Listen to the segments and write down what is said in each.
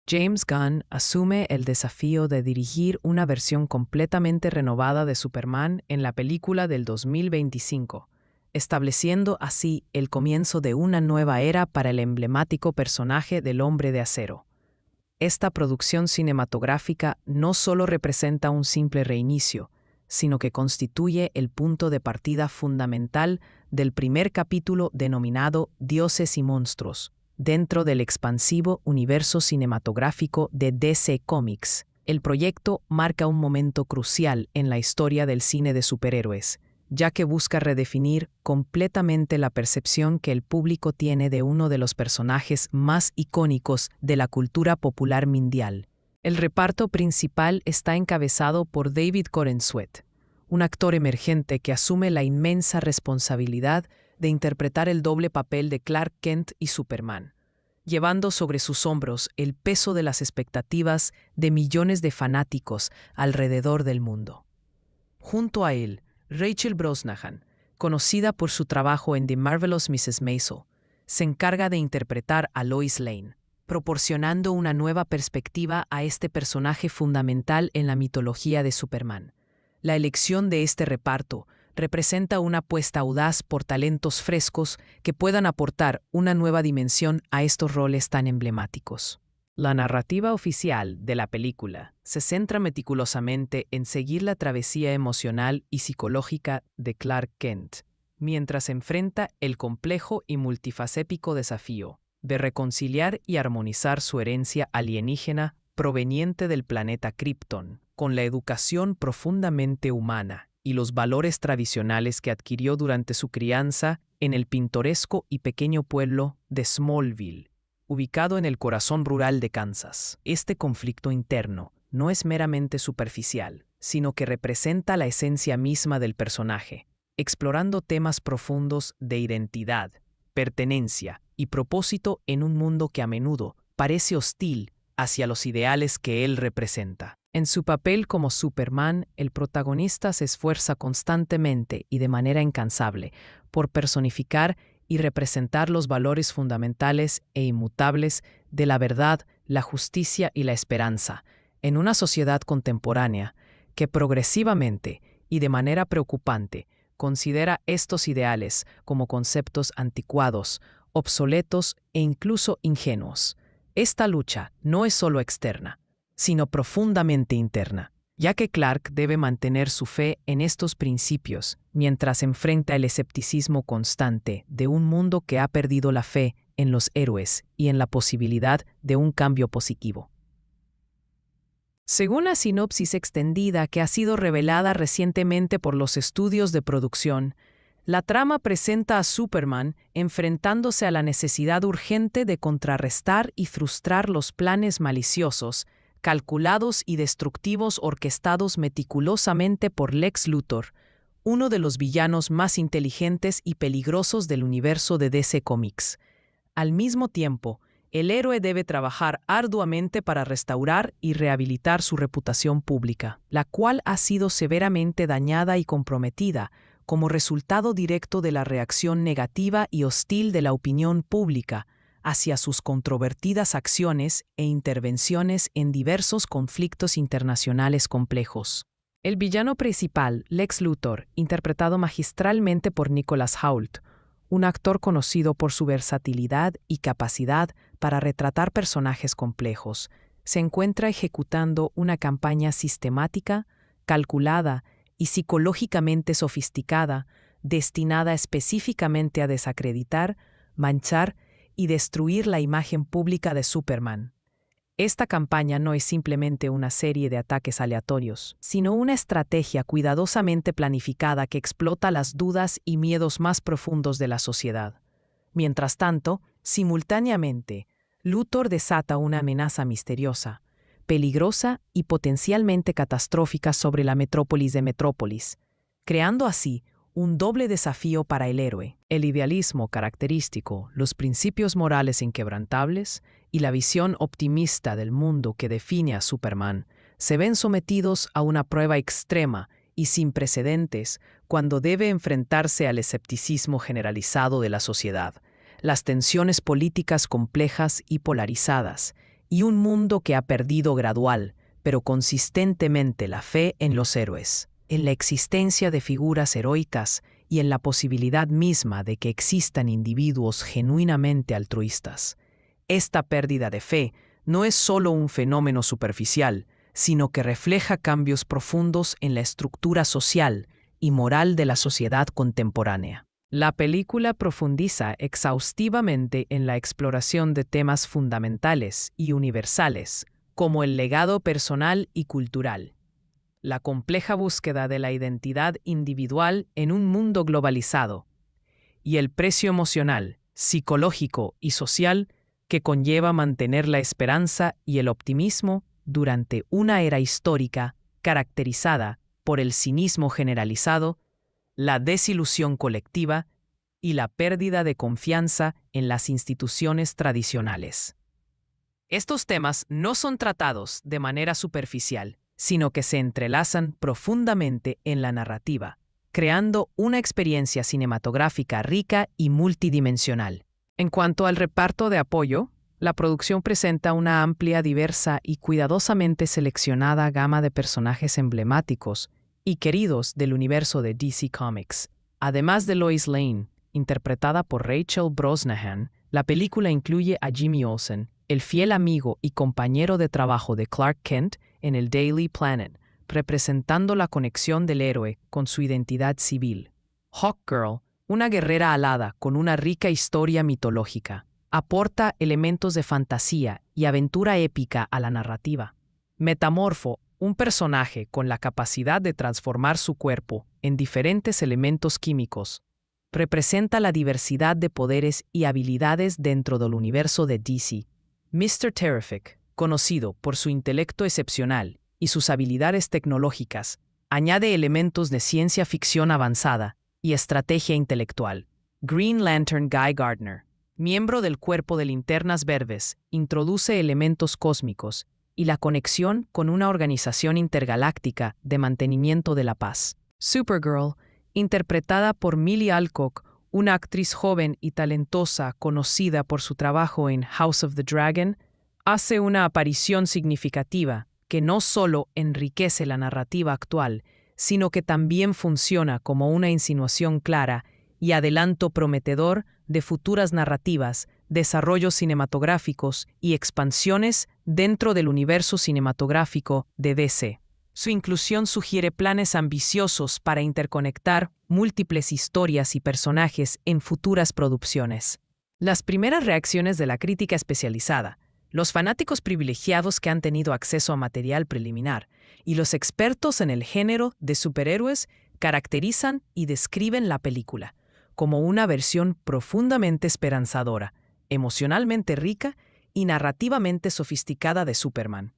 James Gunn asume el desafío de dirigir una versión completamente renovada de Superman en la película del 2025, estableciendo así el comienzo de una nueva era para el emblemático personaje del Hombre de Acero. Esta producción cinematográfica no solo representa un simple reinicio, sino que constituye el punto de partida fundamental del primer capítulo denominado Dioses y Monstruos, dentro del expansivo universo cinematográfico de DC Comics. El proyecto marca un momento crucial en la historia del cine de superhéroes, ya que busca redefinir completamente la percepción que el público tiene de uno de los personajes más icónicos de la cultura popular mundial. El reparto principal está encabezado por David Corenswet, un actor emergente que asume la inmensa responsabilidad de interpretar el doble papel de Clark Kent y Superman, llevando sobre sus hombros el peso de las expectativas de millones de fanáticos alrededor del mundo. Junto a él, Rachel Brosnahan, conocida por su trabajo en The Marvelous Mrs. Maisel, se encarga de interpretar a Lois Lane, proporcionando una nueva perspectiva a este personaje fundamental en la mitología de Superman. La elección de este reparto representa una apuesta audaz por talentos frescos que puedan aportar una nueva dimensión a estos roles tan emblemáticos. La narrativa oficial de la película se centra meticulosamente en seguir la travesía emocional y psicológica de Clark Kent, mientras enfrenta el complejo y multifacético desafío de reconciliar y armonizar su herencia alienígena proveniente del planeta Krypton con la educación profundamente humana y los valores tradicionales que adquirió durante su crianza en el pintoresco y pequeño pueblo de Smallville, ubicado en el corazón rural de Kansas. Este conflicto interno no es meramente superficial, sino que representa la esencia misma del personaje, explorando temas profundos de identidad, pertenencia y propósito en un mundo que a menudo parece hostil hacia los ideales que él representa. En su papel como Superman, el protagonista se esfuerza constantemente y de manera incansable por personificar y representar los valores fundamentales e inmutables de la verdad, la justicia y la esperanza, en una sociedad contemporánea que progresivamente y de manera preocupante considera estos ideales como conceptos anticuados, obsoletos e incluso ingenuos. Esta lucha no es solo externa, sino profundamente interna, ya que Clark debe mantener su fe en estos principios mientras enfrenta el escepticismo constante de un mundo que ha perdido la fe en los héroes y en la posibilidad de un cambio positivo. Según la sinopsis extendida que ha sido revelada recientemente por los estudios de producción, la trama presenta a Superman enfrentándose a la necesidad urgente de contrarrestar y frustrar los planes maliciosos, calculados y destructivos orquestados meticulosamente por Lex Luthor, uno de los villanos más inteligentes y peligrosos del universo de DC Comics. Al mismo tiempo, el héroe debe trabajar arduamente para restaurar y rehabilitar su reputación pública, la cual ha sido severamente dañada y comprometida como resultado directo de la reacción negativa y hostil de la opinión pública hacia sus controvertidas acciones e intervenciones en diversos conflictos internacionales complejos. El villano principal, Lex Luthor, interpretado magistralmente por Nicholas Hoult, un actor conocido por su versatilidad y capacidad para retratar personajes complejos, se encuentra ejecutando una campaña sistemática, calculada y psicológicamente sofisticada, destinada específicamente a desacreditar, manchar y destruir la imagen pública de Superman. Esta campaña no es simplemente una serie de ataques aleatorios, sino una estrategia cuidadosamente planificada que explota las dudas y miedos más profundos de la sociedad. Mientras tanto, simultáneamente, Luthor desata una amenaza misteriosa, peligrosa y potencialmente catastrófica sobre la metrópolis de Metrópolis, creando así un doble desafío para el héroe: el idealismo característico, los principios morales inquebrantables y la visión optimista del mundo que define a Superman se ven sometidos a una prueba extrema y sin precedentes cuando debe enfrentarse al escepticismo generalizado de la sociedad, las tensiones políticas complejas y polarizadas, y un mundo que ha perdido gradual, pero consistentemente la fe en los héroes, en la existencia de figuras heroicas y en la posibilidad misma de que existan individuos genuinamente altruistas. Esta pérdida de fe no es solo un fenómeno superficial, sino que refleja cambios profundos en la estructura social y moral de la sociedad contemporánea. La película profundiza exhaustivamente en la exploración de temas fundamentales y universales, como el legado personal y cultural, la compleja búsqueda de la identidad individual en un mundo globalizado, y el precio emocional, psicológico y social que conlleva mantener la esperanza y el optimismo durante una era histórica caracterizada por el cinismo generalizado, la desilusión colectiva y la pérdida de confianza en las instituciones tradicionales. Estos temas no son tratados de manera superficial, sino que se entrelazan profundamente en la narrativa, creando una experiencia cinematográfica rica y multidimensional. En cuanto al reparto de apoyo, la producción presenta una amplia, diversa y cuidadosamente seleccionada gama de personajes emblemáticos y queridos del universo de DC Comics. Además de Lois Lane, interpretada por Rachel Brosnahan, la película incluye a Jimmy Olsen, el fiel amigo y compañero de trabajo de Clark Kent en el Daily Planet, representando la conexión del héroe con su identidad civil. Hawkgirl, una guerrera alada con una rica historia mitológica, aporta elementos de fantasía y aventura épica a la narrativa. Metamorfo, un personaje con la capacidad de transformar su cuerpo en diferentes elementos químicos, representa la diversidad de poderes y habilidades dentro del universo de DC. Mr. Terrific, conocido por su intelecto excepcional y sus habilidades tecnológicas, añade elementos de ciencia ficción avanzada y estrategia intelectual. Green Lantern Guy Gardner, miembro del Cuerpo de Linternas Verdes, introduce elementos cósmicos y la conexión con una organización intergaláctica de mantenimiento de la paz. Supergirl, interpretada por Millie Alcock, una actriz joven y talentosa conocida por su trabajo en House of the Dragon, hace una aparición significativa que no solo enriquece la narrativa actual, sino que también funciona como una insinuación clara y adelanto prometedor de futuras narrativas, desarrollos cinematográficos y expansiones dentro del universo cinematográfico de DC. Su inclusión sugiere planes ambiciosos para interconectar múltiples historias y personajes en futuras producciones. Las primeras reacciones de la crítica especializada, los fanáticos privilegiados que han tenido acceso a material preliminar y los expertos en el género de superhéroes caracterizan y describen la película como una versión profundamente esperanzadora, emocionalmente rica y narrativamente sofisticada de Superman.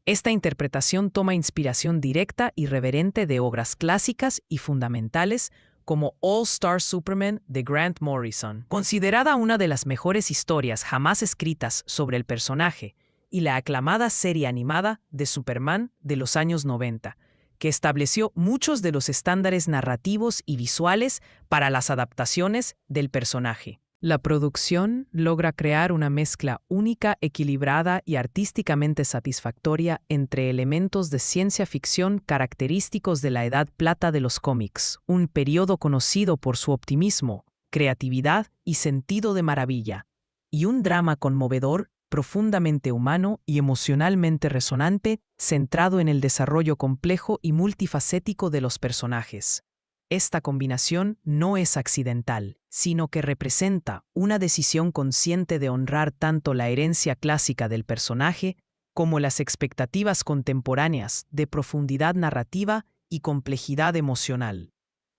Esta interpretación toma inspiración directa y reverente de obras clásicas y fundamentales como All Star Superman de Grant Morrison, considerada una de las mejores historias jamás escritas sobre el personaje, y la aclamada serie animada de Superman de los años 90, que estableció muchos de los estándares narrativos y visuales para las adaptaciones del personaje. La producción logra crear una mezcla única, equilibrada y artísticamente satisfactoria entre elementos de ciencia ficción característicos de la Edad Plata de los cómics, un periodo conocido por su optimismo, creatividad y sentido de maravilla, y un drama conmovedor, profundamente humano y emocionalmente resonante, centrado en el desarrollo complejo y multifacético de los personajes. Esta combinación no es accidental, sino que representa una decisión consciente de honrar tanto la herencia clásica del personaje como las expectativas contemporáneas de profundidad narrativa y complejidad emocional.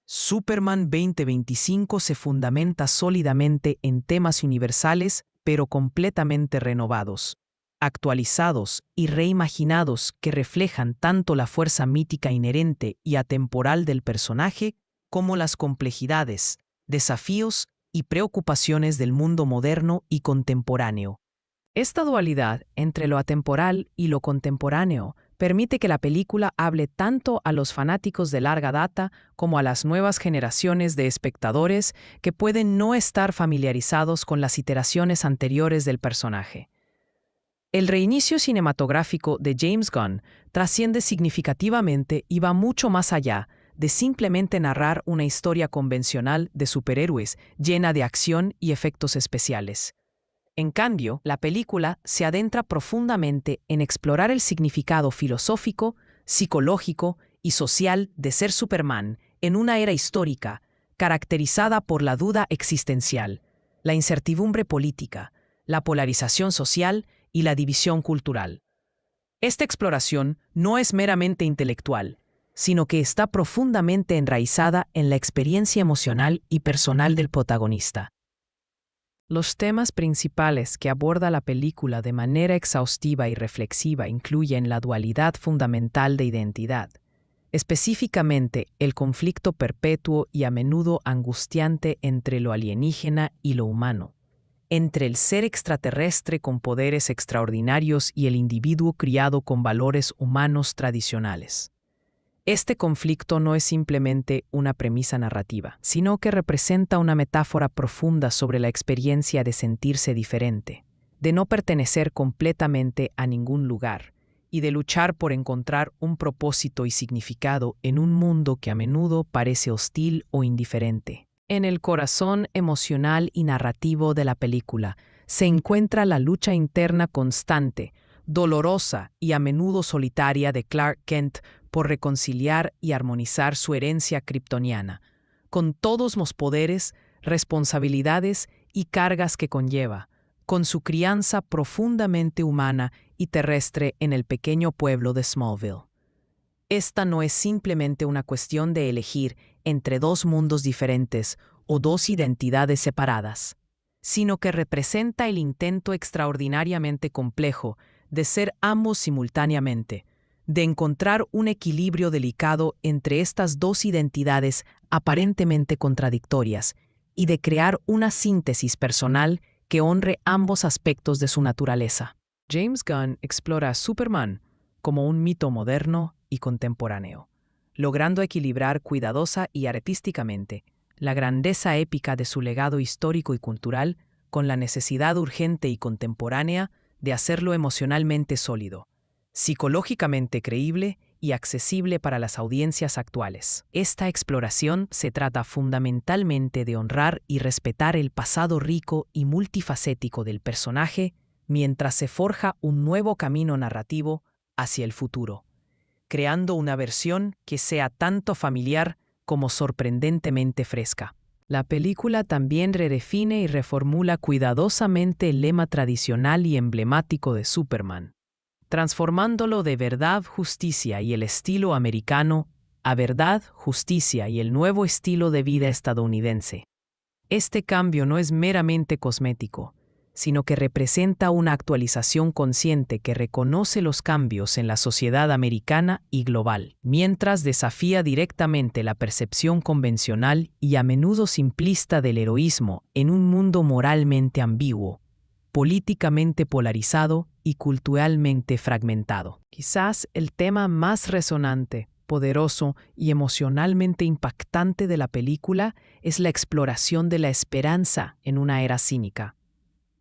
Superman 2025 se fundamenta sólidamente en temas universales, pero completamente renovados, actualizados y reimaginados que reflejan tanto la fuerza mítica inherente y atemporal del personaje como las complejidades, desafíos y preocupaciones del mundo moderno y contemporáneo. Esta dualidad entre lo atemporal y lo contemporáneo permite que la película hable tanto a los fanáticos de larga data como a las nuevas generaciones de espectadores que pueden no estar familiarizados con las iteraciones anteriores del personaje. El reinicio cinematográfico de James Gunn trasciende significativamente y va mucho más allá de simplemente narrar una historia convencional de superhéroes llena de acción y efectos especiales. En cambio, la película se adentra profundamente en explorar el significado filosófico, psicológico y social de ser Superman en una era histórica caracterizada por la duda existencial, la incertidumbre política, la polarización social y la división cultural. Esta exploración no es meramente intelectual, sino que está profundamente enraizada en la experiencia emocional y personal del protagonista. Los temas principales que aborda la película de manera exhaustiva y reflexiva incluyen la dualidad fundamental de identidad, específicamente el conflicto perpetuo y a menudo angustiante entre lo alienígena y lo humano, entre el ser extraterrestre con poderes extraordinarios y el individuo criado con valores humanos tradicionales. Este conflicto no es simplemente una premisa narrativa, sino que representa una metáfora profunda sobre la experiencia de sentirse diferente, de no pertenecer completamente a ningún lugar y de luchar por encontrar un propósito y significado en un mundo que a menudo parece hostil o indiferente. En el corazón emocional y narrativo de la película se encuentra la lucha interna constante, dolorosa y a menudo solitaria de Clark Kent por reconciliar y armonizar su herencia kryptoniana, con todos los poderes, responsabilidades y cargas que conlleva, con su crianza profundamente humana y terrestre en el pequeño pueblo de Smallville. Esta no es simplemente una cuestión de elegir entre dos mundos diferentes o dos identidades separadas, sino que representa el intento extraordinariamente complejo de ser ambos simultáneamente, de encontrar un equilibrio delicado entre estas dos identidades aparentemente contradictorias y de crear una síntesis personal que honre ambos aspectos de su naturaleza. James Gunn explora a Superman como un mito moderno y contemporáneo, logrando equilibrar cuidadosa y artísticamente la grandeza épica de su legado histórico y cultural con la necesidad urgente y contemporánea de hacerlo emocionalmente sólido, psicológicamente creíble y accesible para las audiencias actuales. Esta exploración se trata fundamentalmente de honrar y respetar el pasado rico y multifacético del personaje mientras se forja un nuevo camino narrativo hacia el futuro, creando una versión que sea tanto familiar como sorprendentemente fresca. La película también redefine y reformula cuidadosamente el lema tradicional y emblemático de Superman, transformándolo de verdad, justicia y el estilo americano a verdad, justicia y el nuevo estilo de vida estadounidense. Este cambio no es meramente cosmético, sino que representa una actualización consciente que reconoce los cambios en la sociedad americana y global, mientras desafía directamente la percepción convencional y a menudo simplista del heroísmo en un mundo moralmente ambiguo, políticamente polarizado y culturalmente fragmentado. Quizás el tema más resonante, poderoso y emocionalmente impactante de la película es la exploración de la esperanza en una era cínica.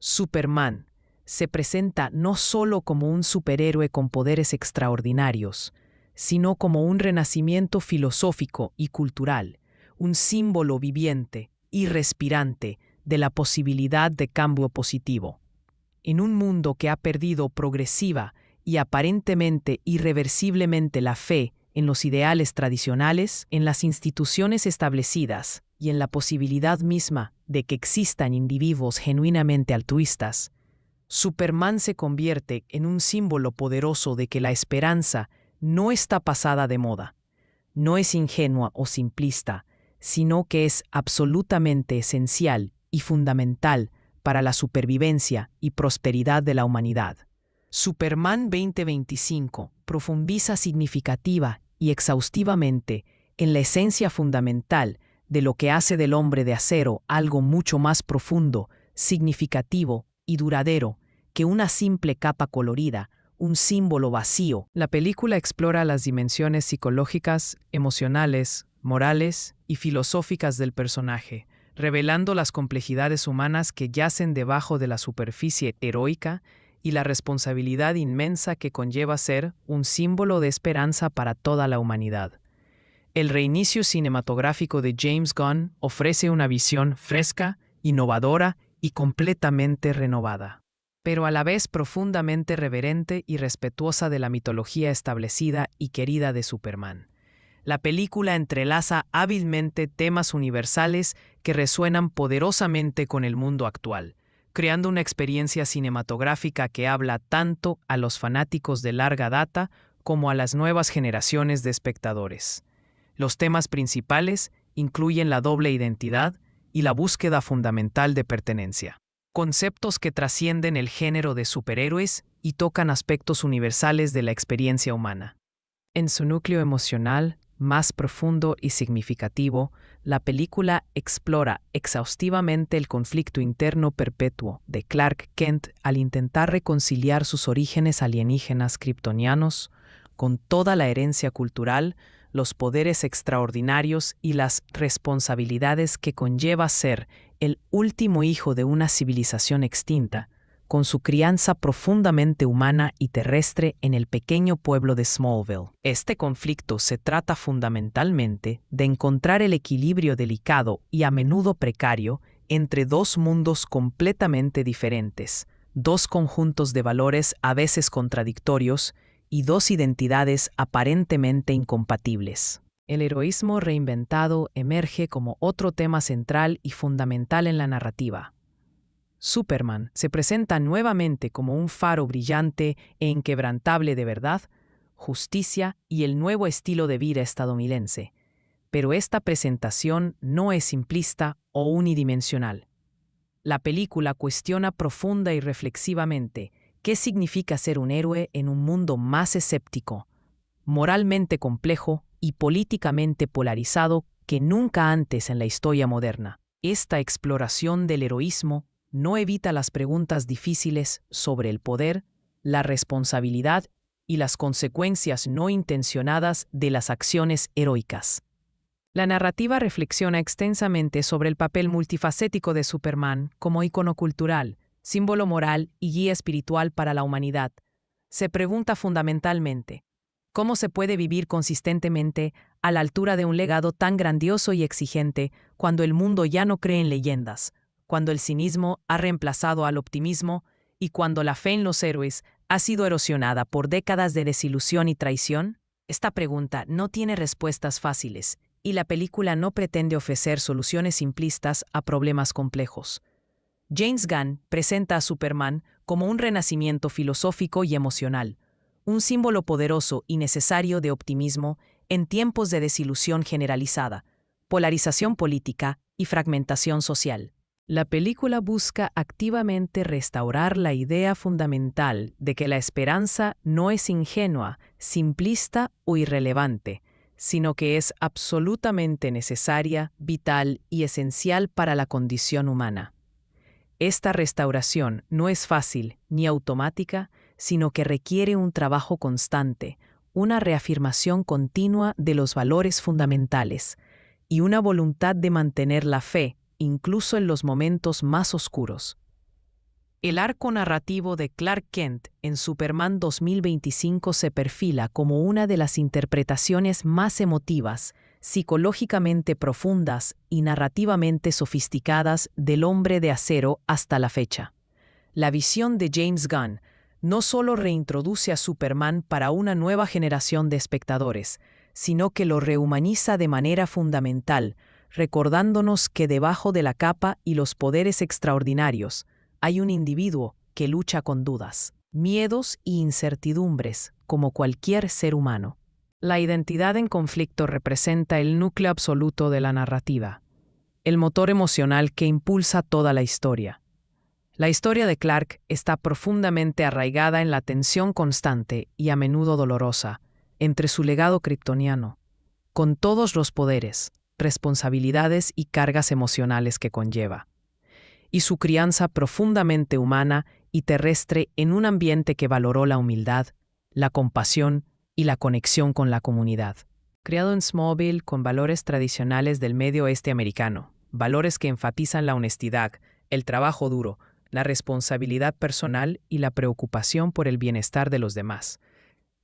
Superman se presenta no solo como un superhéroe con poderes extraordinarios, sino como un renacimiento filosófico y cultural, un símbolo viviente y respirante de la posibilidad de cambio positivo. En un mundo que ha perdido progresiva y aparentemente irreversiblemente la fe en los ideales tradicionales, en las instituciones establecidas y en la posibilidad misma de que existan individuos genuinamente altruistas, Superman se convierte en un símbolo poderoso de que la esperanza no está pasada de moda, no es ingenua o simplista, sino que es absolutamente esencial y fundamental para la supervivencia y prosperidad de la humanidad. Superman 2025 profundiza significativa y exhaustivamente en la esencia fundamental de lo que hace del hombre de acero algo mucho más profundo, significativo y duradero que una simple capa colorida, un símbolo vacío. La película explora las dimensiones psicológicas, emocionales, morales y filosóficas del personaje, revelando las complejidades humanas que yacen debajo de la superficie heroica y la responsabilidad inmensa que conlleva ser un símbolo de esperanza para toda la humanidad. El reinicio cinematográfico de James Gunn ofrece una visión fresca, innovadora y completamente renovada, pero a la vez profundamente reverente y respetuosa de la mitología establecida y querida de Superman. La película entrelaza hábilmente temas universales que resuenan poderosamente con el mundo actual, creando una experiencia cinematográfica que habla tanto a los fanáticos de larga data como a las nuevas generaciones de espectadores. Los temas principales incluyen la doble identidad y la búsqueda fundamental de pertenencia, conceptos que trascienden el género de superhéroes y tocan aspectos universales de la experiencia humana. En su núcleo emocional más profundo y significativo, la película explora exhaustivamente el conflicto interno perpetuo de Clark Kent al intentar reconciliar sus orígenes alienígenas kryptonianos con toda la herencia cultural, los poderes extraordinarios y las responsabilidades que conlleva ser el último hijo de una civilización extinta, con su crianza profundamente humana y terrestre en el pequeño pueblo de Smallville. Este conflicto se trata fundamentalmente de encontrar el equilibrio delicado y a menudo precario entre dos mundos completamente diferentes, dos conjuntos de valores a veces contradictorios y dos identidades aparentemente incompatibles. El heroísmo reinventado emerge como otro tema central y fundamental en la narrativa. Superman se presenta nuevamente como un faro brillante e inquebrantable de verdad, justicia y el nuevo estilo de vida estadounidense. Pero esta presentación no es simplista o unidimensional. La película cuestiona profunda y reflexivamente qué significa ser un héroe en un mundo más escéptico, moralmente complejo y políticamente polarizado que nunca antes en la historia moderna. Esta exploración del heroísmo no evita las preguntas difíciles sobre el poder, la responsabilidad y las consecuencias no intencionadas de las acciones heroicas. La narrativa reflexiona extensamente sobre el papel multifacético de Superman como ícono cultural, símbolo moral y guía espiritual para la humanidad. Se pregunta fundamentalmente, ¿cómo se puede vivir consistentemente a la altura de un legado tan grandioso y exigente cuando el mundo ya no cree en leyendas, cuando el cinismo ha reemplazado al optimismo y cuando la fe en los héroes ha sido erosionada por décadas de desilusión y traición? Esta pregunta no tiene respuestas fáciles y la película no pretende ofrecer soluciones simplistas a problemas complejos. James Gunn presenta a Superman como un renacimiento filosófico y emocional, un símbolo poderoso y necesario de optimismo en tiempos de desilusión generalizada, polarización política y fragmentación social. La película busca activamente restaurar la idea fundamental de que la esperanza no es ingenua, simplista o irrelevante, sino que es absolutamente necesaria, vital y esencial para la condición humana. Esta restauración no es fácil ni automática, sino que requiere un trabajo constante, una reafirmación continua de los valores fundamentales y una voluntad de mantener la fe, incluso en los momentos más oscuros. El arco narrativo de Clark Kent en Superman 2025 se perfila como una de las interpretaciones más emotivas, psicológicamente profundas y narrativamente sofisticadas del Hombre de Acero hasta la fecha. La visión de James Gunn no solo reintroduce a Superman para una nueva generación de espectadores, sino que lo rehumaniza de manera fundamental, recordándonos que debajo de la capa y los poderes extraordinarios hay un individuo que lucha con dudas, miedos e incertidumbres, como cualquier ser humano. La identidad en conflicto representa el núcleo absoluto de la narrativa, el motor emocional que impulsa toda la historia. La historia de Clark está profundamente arraigada en la tensión constante y a menudo dolorosa entre su legado kryptoniano, con todos los poderes, responsabilidades y cargas emocionales que conlleva, y su crianza profundamente humana y terrestre en un ambiente que valoró la humildad, la compasión y la conexión con la comunidad. Criado en Smallville con valores tradicionales del medio oeste americano, valores que enfatizan la honestidad, el trabajo duro, la responsabilidad personal y la preocupación por el bienestar de los demás.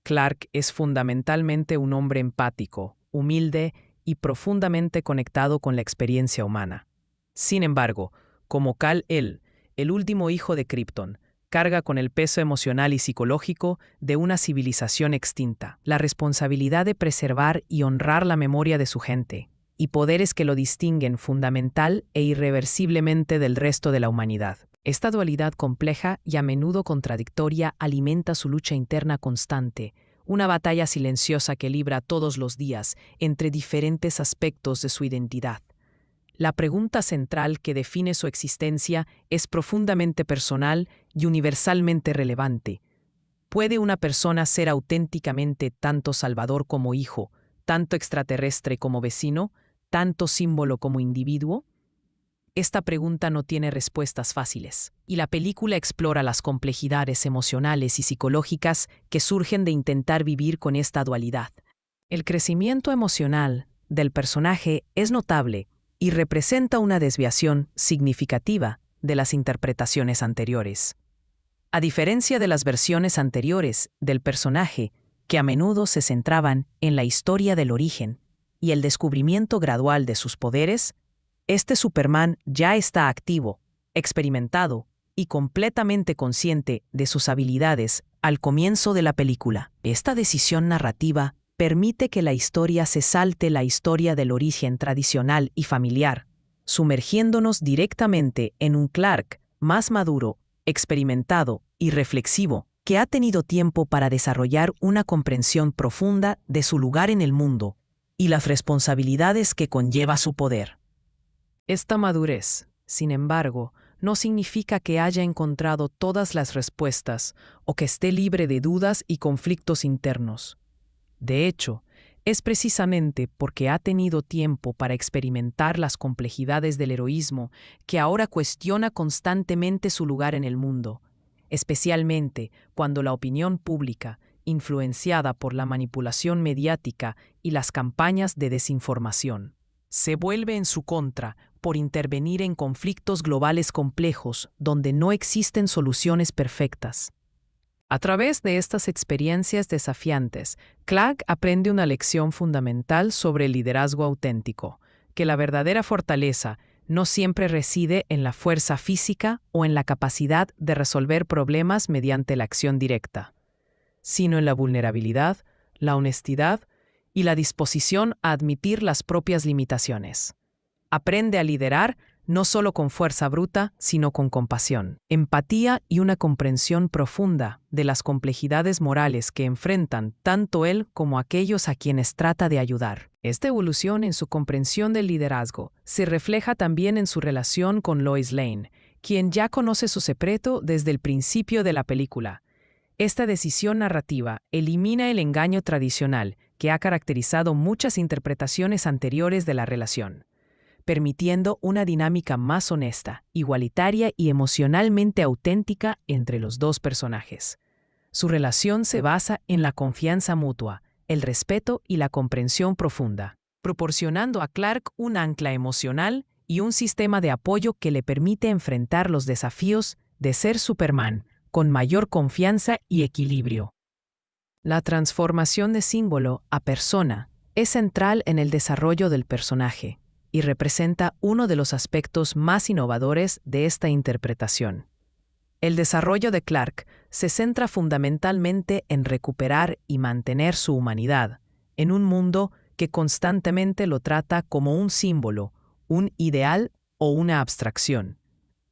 Clark es fundamentalmente un hombre empático, humilde y profundamente conectado con la experiencia humana. Sin embargo, como Kal-El, el último hijo de Krypton, carga con el peso emocional y psicológico de una civilización extinta, la responsabilidad de preservar y honrar la memoria de su gente, y poderes que lo distinguen fundamental e irreversiblemente del resto de la humanidad. Esta dualidad compleja y a menudo contradictoria alimenta su lucha interna constante, una batalla silenciosa que libra todos los días entre diferentes aspectos de su identidad. La pregunta central que define su existencia es profundamente personal y universalmente relevante. ¿Puede una persona ser auténticamente tanto salvador como hijo, tanto extraterrestre como vecino, tanto símbolo como individuo? Esta pregunta no tiene respuestas fáciles, y la película explora las complejidades emocionales y psicológicas que surgen de intentar vivir con esta dualidad. El crecimiento emocional del personaje es notable y representa una desviación significativa de las interpretaciones anteriores. A diferencia de las versiones anteriores del personaje, que a menudo se centraban en la historia del origen y el descubrimiento gradual de sus poderes, este Superman ya está activo, experimentado y completamente consciente de sus habilidades al comienzo de la película. Esta decisión narrativa permite que la historia se salte la historia del origen tradicional y familiar, sumergiéndonos directamente en un Clark más maduro, experimentado y reflexivo, que ha tenido tiempo para desarrollar una comprensión profunda de su lugar en el mundo y las responsabilidades que conlleva su poder. Esta madurez, sin embargo, no significa que haya encontrado todas las respuestas o que esté libre de dudas y conflictos internos. De hecho, es precisamente porque ha tenido tiempo para experimentar las complejidades del heroísmo que ahora cuestiona constantemente su lugar en el mundo, especialmente cuando la opinión pública, influenciada por la manipulación mediática y las campañas de desinformación, se vuelve en su contra por intervenir en conflictos globales complejos donde no existen soluciones perfectas. A través de estas experiencias desafiantes, Clark aprende una lección fundamental sobre el liderazgo auténtico, que la verdadera fortaleza no siempre reside en la fuerza física o en la capacidad de resolver problemas mediante la acción directa, sino en la vulnerabilidad, la honestidad y la disposición a admitir las propias limitaciones. Aprende a liderar no solo con fuerza bruta, sino con compasión, empatía y una comprensión profunda de las complejidades morales que enfrentan tanto él como aquellos a quienes trata de ayudar. Esta evolución en su comprensión del liderazgo se refleja también en su relación con Lois Lane, quien ya conoce su secreto desde el principio de la película. Esta decisión narrativa elimina el engaño tradicional que ha caracterizado muchas interpretaciones anteriores de la relación, permitiendo una dinámica más honesta, igualitaria y emocionalmente auténtica entre los dos personajes. Su relación se basa en la confianza mutua, el respeto y la comprensión profunda, proporcionando a Clark un ancla emocional y un sistema de apoyo que le permite enfrentar los desafíos de ser Superman con mayor confianza y equilibrio. La transformación de símbolo a persona es central en el desarrollo del personaje y representa uno de los aspectos más innovadores de esta interpretación. El desarrollo de Clark se centra fundamentalmente en recuperar y mantener su humanidad, en un mundo que constantemente lo trata como un símbolo, un ideal o una abstracción.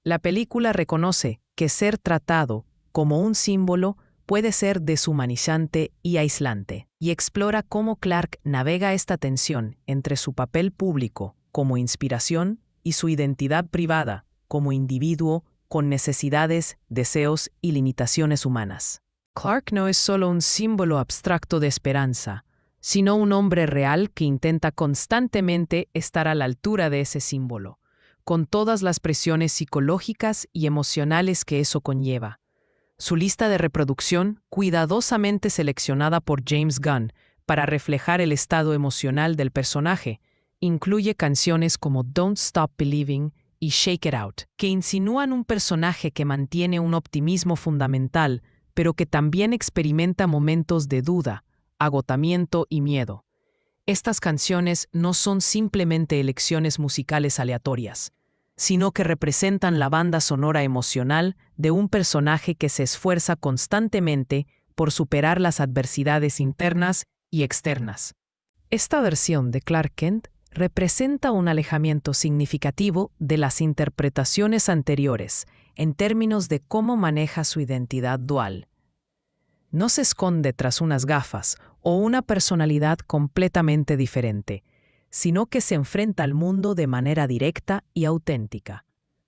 La película reconoce que ser tratado como un símbolo puede ser deshumanizante y aislante, y explora cómo Clark navega esta tensión entre su papel público como inspiración y su identidad privada como individuo con necesidades, deseos y limitaciones humanas. Clark no es solo un símbolo abstracto de esperanza, sino un hombre real que intenta constantemente estar a la altura de ese símbolo, con todas las presiones psicológicas y emocionales que eso conlleva. Su lista de reproducción, cuidadosamente seleccionada por James Gunn para reflejar el estado emocional del personaje, incluye canciones como Don't Stop Believing y Shake It Out, que insinúan un personaje que mantiene un optimismo fundamental, pero que también experimenta momentos de duda, agotamiento y miedo. Estas canciones no son simplemente elecciones musicales aleatorias, sino que representan la banda sonora emocional de un personaje que se esfuerza constantemente por superar las adversidades internas y externas. Esta versión de Clark Kent representa un alejamiento significativo de las interpretaciones anteriores en términos de cómo maneja su identidad dual. No se esconde tras unas gafas o una personalidad completamente diferente, sino que se enfrenta al mundo de manera directa y auténtica.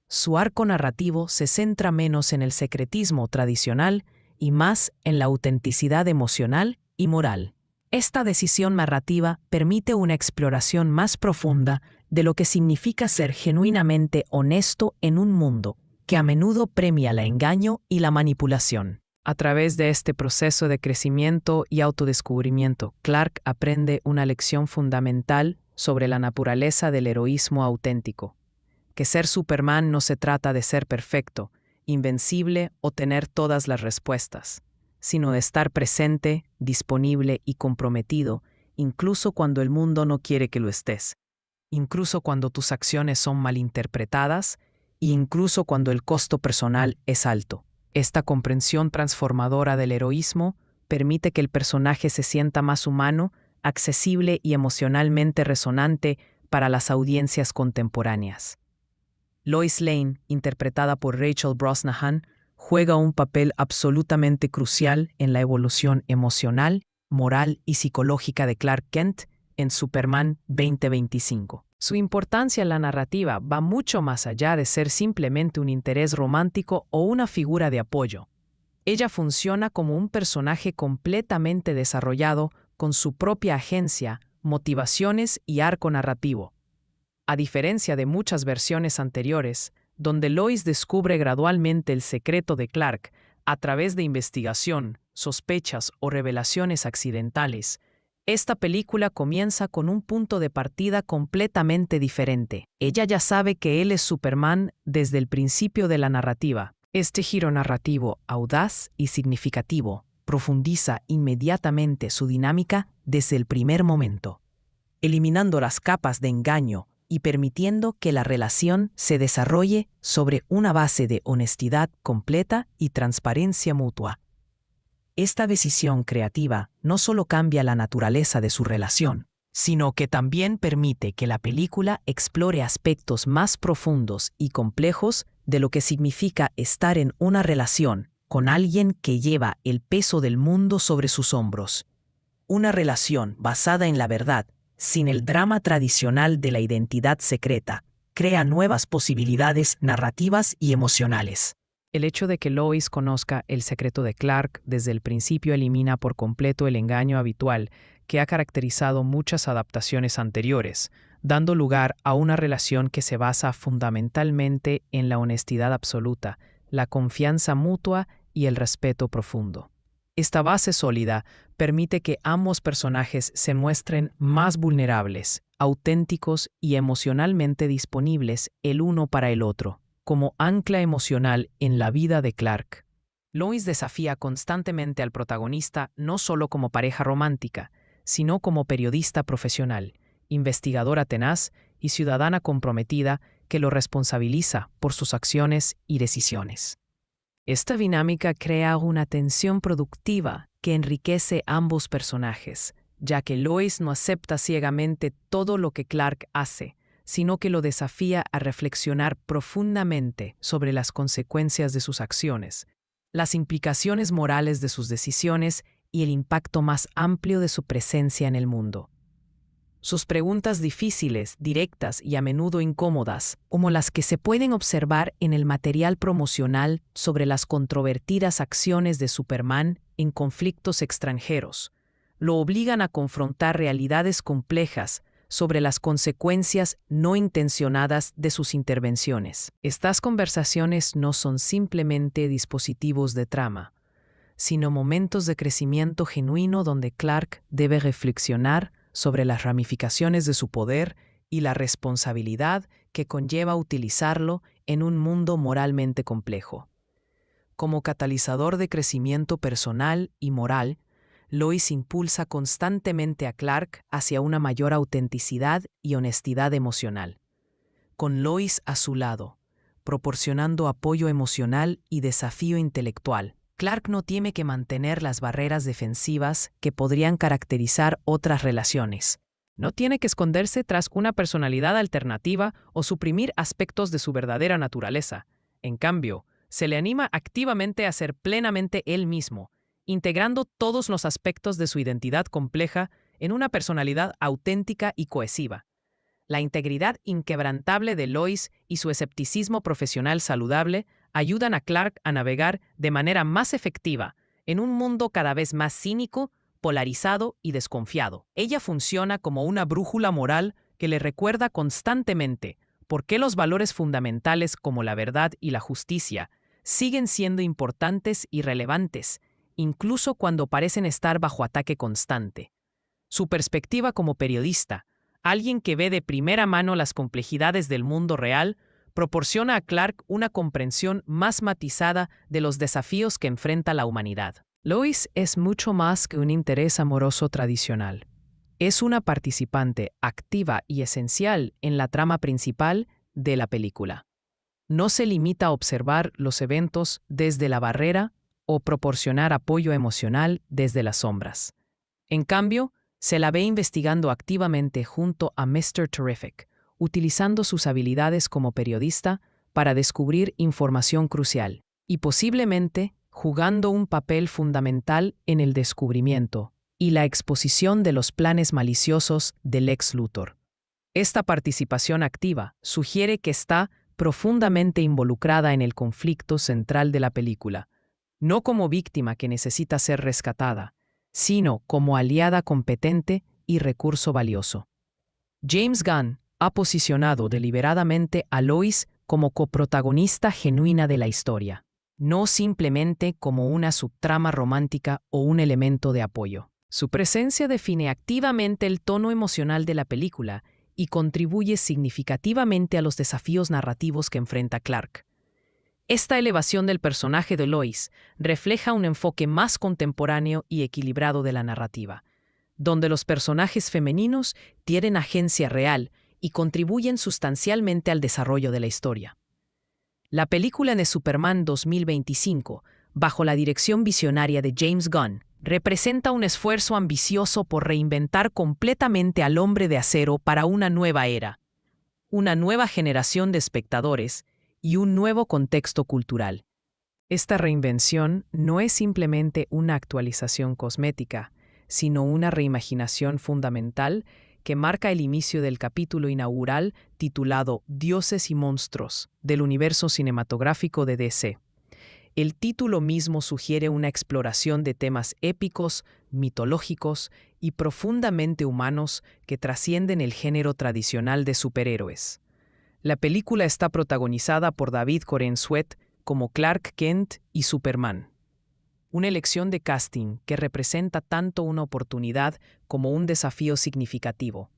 Su arco narrativo se centra menos en el secretismo tradicional y más en la autenticidad emocional y moral. Esta decisión narrativa permite una exploración más profunda de lo que significa ser genuinamente honesto en un mundo que a menudo premia el engaño y la manipulación. A través de este proceso de crecimiento y autodescubrimiento, Clark aprende una lección fundamental sobre la naturaleza del heroísmo auténtico, que ser Superman no se trata de ser perfecto, invencible o tener todas las respuestas, sino de estar presente, disponible y comprometido, incluso cuando el mundo no quiere que lo estés, incluso cuando tus acciones son malinterpretadas e incluso cuando el costo personal es alto. Esta comprensión transformadora del heroísmo permite que el personaje se sienta más humano, accesible y emocionalmente resonante para las audiencias contemporáneas. Lois Lane, interpretada por Rachel Brosnahan, juega un papel absolutamente crucial en la evolución emocional, moral y psicológica de Clark Kent en Superman 2025. Su importancia en la narrativa va mucho más allá de ser simplemente un interés romántico o una figura de apoyo. Ella funciona como un personaje completamente desarrollado con su propia agencia, motivaciones y arco narrativo. A diferencia de muchas versiones anteriores, donde Lois descubre gradualmente el secreto de Clark a través de investigación, sospechas o revelaciones accidentales, esta película comienza con un punto de partida completamente diferente. Ella ya sabe que él es Superman desde el principio de la narrativa. Este giro narrativo audaz y significativo profundiza inmediatamente su dinámica desde el primer momento, eliminando las capas de engaño y permitiendo que la relación se desarrolle sobre una base de honestidad completa y transparencia mutua. Esta decisión creativa no solo cambia la naturaleza de su relación, sino que también permite que la película explore aspectos más profundos y complejos de lo que significa estar en una relación con alguien que lleva el peso del mundo sobre sus hombros. Una relación basada en la verdad, sin el drama tradicional de la identidad secreta, crea nuevas posibilidades narrativas y emocionales. El hecho de que Lois conozca el secreto de Clark desde el principio elimina por completo el engaño habitual que ha caracterizado muchas adaptaciones anteriores, dando lugar a una relación que se basa fundamentalmente en la honestidad absoluta, la confianza mutua y el respeto profundo. Esta base sólida permite que ambos personajes se muestren más vulnerables, auténticos y emocionalmente disponibles el uno para el otro, como ancla emocional en la vida de Clark. Lois desafía constantemente al protagonista no solo como pareja romántica, sino como periodista profesional, investigadora tenaz y ciudadana comprometida que lo responsabiliza por sus acciones y decisiones. Esta dinámica crea una tensión productiva que enriquece ambos personajes, ya que Lois no acepta ciegamente todo lo que Clark hace, sino que lo desafía a reflexionar profundamente sobre las consecuencias de sus acciones, las implicaciones morales de sus decisiones y el impacto más amplio de su presencia en el mundo. Sus preguntas difíciles, directas y a menudo incómodas, como las que se pueden observar en el material promocional sobre las controvertidas acciones de Superman en conflictos extranjeros, lo obligan a confrontar realidades complejas sobre las consecuencias no intencionadas de sus intervenciones. Estas conversaciones no son simplemente dispositivos de trama, sino momentos de crecimiento genuino donde Clark debe reflexionar sobre las ramificaciones de su poder y la responsabilidad que conlleva utilizarlo en un mundo moralmente complejo. Como catalizador de crecimiento personal y moral, Lois impulsa constantemente a Clark hacia una mayor autenticidad y honestidad emocional. Con Lois a su lado, proporcionando apoyo emocional y desafío intelectual, Clark no tiene que mantener las barreras defensivas que podrían caracterizar otras relaciones. No tiene que esconderse tras una personalidad alternativa o suprimir aspectos de su verdadera naturaleza. En cambio, se le anima activamente a ser plenamente él mismo, integrando todos los aspectos de su identidad compleja en una personalidad auténtica y cohesiva. La integridad inquebrantable de Lois y su escepticismo profesional saludable ayudan a Clark a navegar de manera más efectiva en un mundo cada vez más cínico, polarizado y desconfiado. Ella funciona como una brújula moral que le recuerda constantemente por qué los valores fundamentales como la verdad y la justicia siguen siendo importantes y relevantes, incluso cuando parecen estar bajo ataque constante. Su perspectiva como periodista, alguien que ve de primera mano las complejidades del mundo real, proporciona a Clark una comprensión más matizada de los desafíos que enfrenta la humanidad. Lois es mucho más que un interés amoroso tradicional. Es una participante activa y esencial en la trama principal de la película. No se limita a observar los eventos desde la barrera o proporcionar apoyo emocional desde las sombras. En cambio, se la ve investigando activamente junto a Mr. Terrific, utilizando sus habilidades como periodista para descubrir información crucial y posiblemente jugando un papel fundamental en el descubrimiento y la exposición de los planes maliciosos del Lex Luthor. Esta participación activa sugiere que está profundamente involucrada en el conflicto central de la película, no como víctima que necesita ser rescatada, sino como aliada competente y recurso valioso. James Gunn ha posicionado deliberadamente a Lois como coprotagonista genuina de la historia, no simplemente como una subtrama romántica o un elemento de apoyo. Su presencia define activamente el tono emocional de la película y contribuye significativamente a los desafíos narrativos que enfrenta Clark. Esta elevación del personaje de Lois refleja un enfoque más contemporáneo y equilibrado de la narrativa, donde los personajes femeninos tienen agencia real y contribuyen sustancialmente al desarrollo de la historia. La película de Superman 2025, bajo la dirección visionaria de James Gunn, representa un esfuerzo ambicioso por reinventar completamente al Hombre de Acero para una nueva era, una nueva generación de espectadores y un nuevo contexto cultural. Esta reinvención no es simplemente una actualización cosmética, sino una reimaginación fundamental que marca el inicio del capítulo inaugural titulado Dioses y Monstruos del universo cinematográfico de DC. El título mismo sugiere una exploración de temas épicos, mitológicos y profundamente humanos que trascienden el género tradicional de superhéroes. La película está protagonizada por David Corenswet como Clark Kent y Superman. Una elección de casting que representa tanto una oportunidad como un desafío significativo.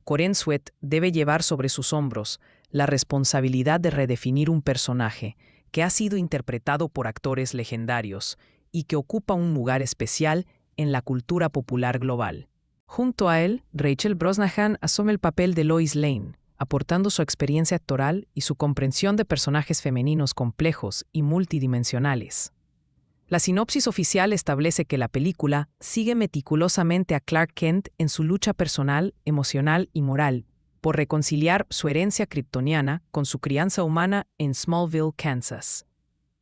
Corenswet debe llevar sobre sus hombros la responsabilidad de redefinir un personaje que ha sido interpretado por actores legendarios y que ocupa un lugar especial en la cultura popular global. Junto a él, Rachel Brosnahan asume el papel de Lois Lane, aportando su experiencia actoral y su comprensión de personajes femeninos complejos y multidimensionales. La sinopsis oficial establece que la película sigue meticulosamente a Clark Kent en su lucha personal, emocional y moral por reconciliar su herencia kryptoniana con su crianza humana en Smallville, Kansas.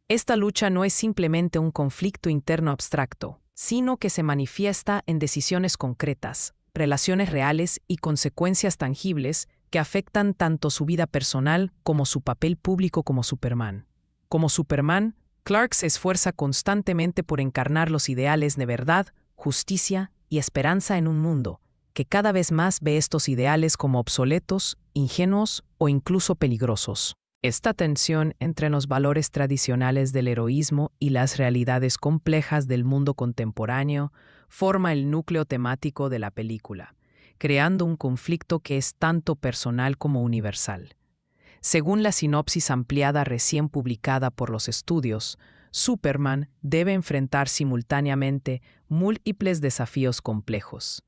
Esta lucha no es simplemente un conflicto interno abstracto, sino que se manifiesta en decisiones concretas, relaciones reales y consecuencias tangibles que afectan tanto su vida personal como su papel público como Superman. Como Superman, Clark se esfuerza constantemente por encarnar los ideales de verdad, justicia y esperanza en un mundo que cada vez más ve estos ideales como obsoletos, ingenuos o incluso peligrosos. Esta tensión entre los valores tradicionales del heroísmo y las realidades complejas del mundo contemporáneo forma el núcleo temático de la película, creando un conflicto que es tanto personal como universal. Según la sinopsis ampliada recién publicada por los estudios, Superman debe enfrentar simultáneamente múltiples desafíos complejos.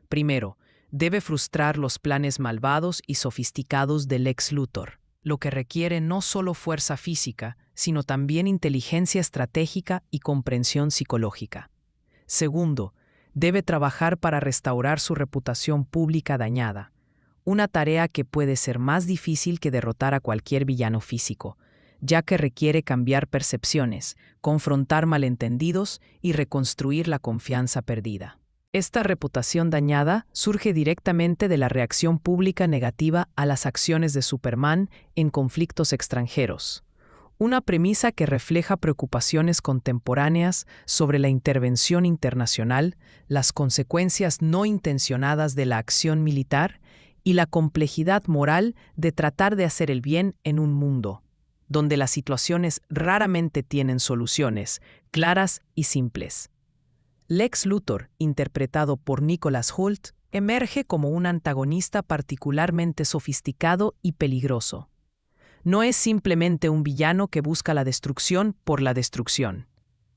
Primero, debe frustrar los planes malvados y sofisticados del Lex Luthor, lo que requiere no solo fuerza física, sino también inteligencia estratégica y comprensión psicológica. Segundo, debe trabajar para restaurar su reputación pública dañada, una tarea que puede ser más difícil que derrotar a cualquier villano físico, ya que requiere cambiar percepciones, confrontar malentendidos y reconstruir la confianza perdida. Esta reputación dañada surge directamente de la reacción pública negativa a las acciones de Superman en conflictos extranjeros, una premisa que refleja preocupaciones contemporáneas sobre la intervención internacional, las consecuencias no intencionadas de la acción militar y la complejidad moral de tratar de hacer el bien en un mundo donde las situaciones raramente tienen soluciones claras y simples. Lex Luthor, interpretado por Nicholas Hoult, emerge como un antagonista particularmente sofisticado y peligroso. No es simplemente un villano que busca la destrucción por la destrucción,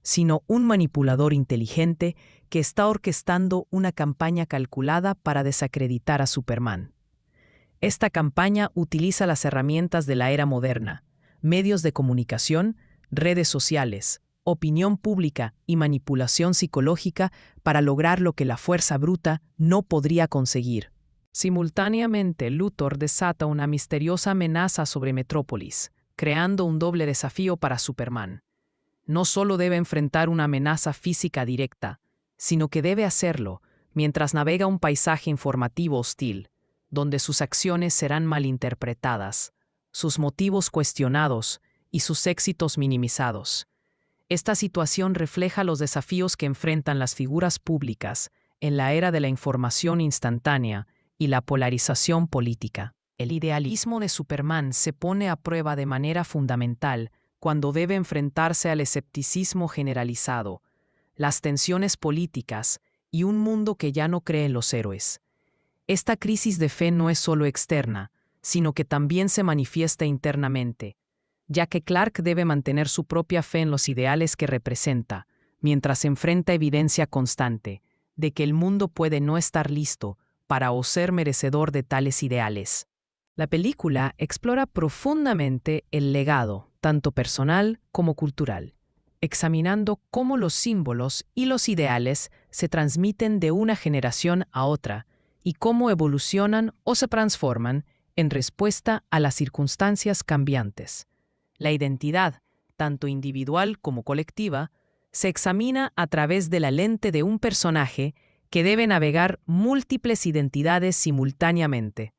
sino un manipulador inteligente que está orquestando una campaña calculada para desacreditar a Superman. Esta campaña utiliza las herramientas de la era moderna, medios de comunicación, redes sociales, opinión pública y manipulación psicológica para lograr lo que la fuerza bruta no podría conseguir. Simultáneamente, Luthor desata una misteriosa amenaza sobre Metrópolis, creando un doble desafío para Superman. No solo debe enfrentar una amenaza física directa, sino que debe hacerlo mientras navega un paisaje informativo hostil, donde sus acciones serán malinterpretadas, sus motivos cuestionados y sus éxitos minimizados. Esta situación refleja los desafíos que enfrentan las figuras públicas en la era de la información instantánea y la polarización política. El idealismo de Superman se pone a prueba de manera fundamental cuando debe enfrentarse al escepticismo generalizado, las tensiones políticas y un mundo que ya no cree en los héroes. Esta crisis de fe no es solo externa, sino que también se manifiesta internamente, ya que Clark debe mantener su propia fe en los ideales que representa, mientras enfrenta evidencia constante de que el mundo puede no estar listo para o ser merecedor de tales ideales. La película explora profundamente el legado, tanto personal como cultural, examinando cómo los símbolos y los ideales se transmiten de una generación a otra y cómo evolucionan o se transforman en respuesta a las circunstancias cambiantes. La identidad, tanto individual como colectiva, se examina a través de la lente de un personaje que debe navegar múltiples identidades simultáneamente.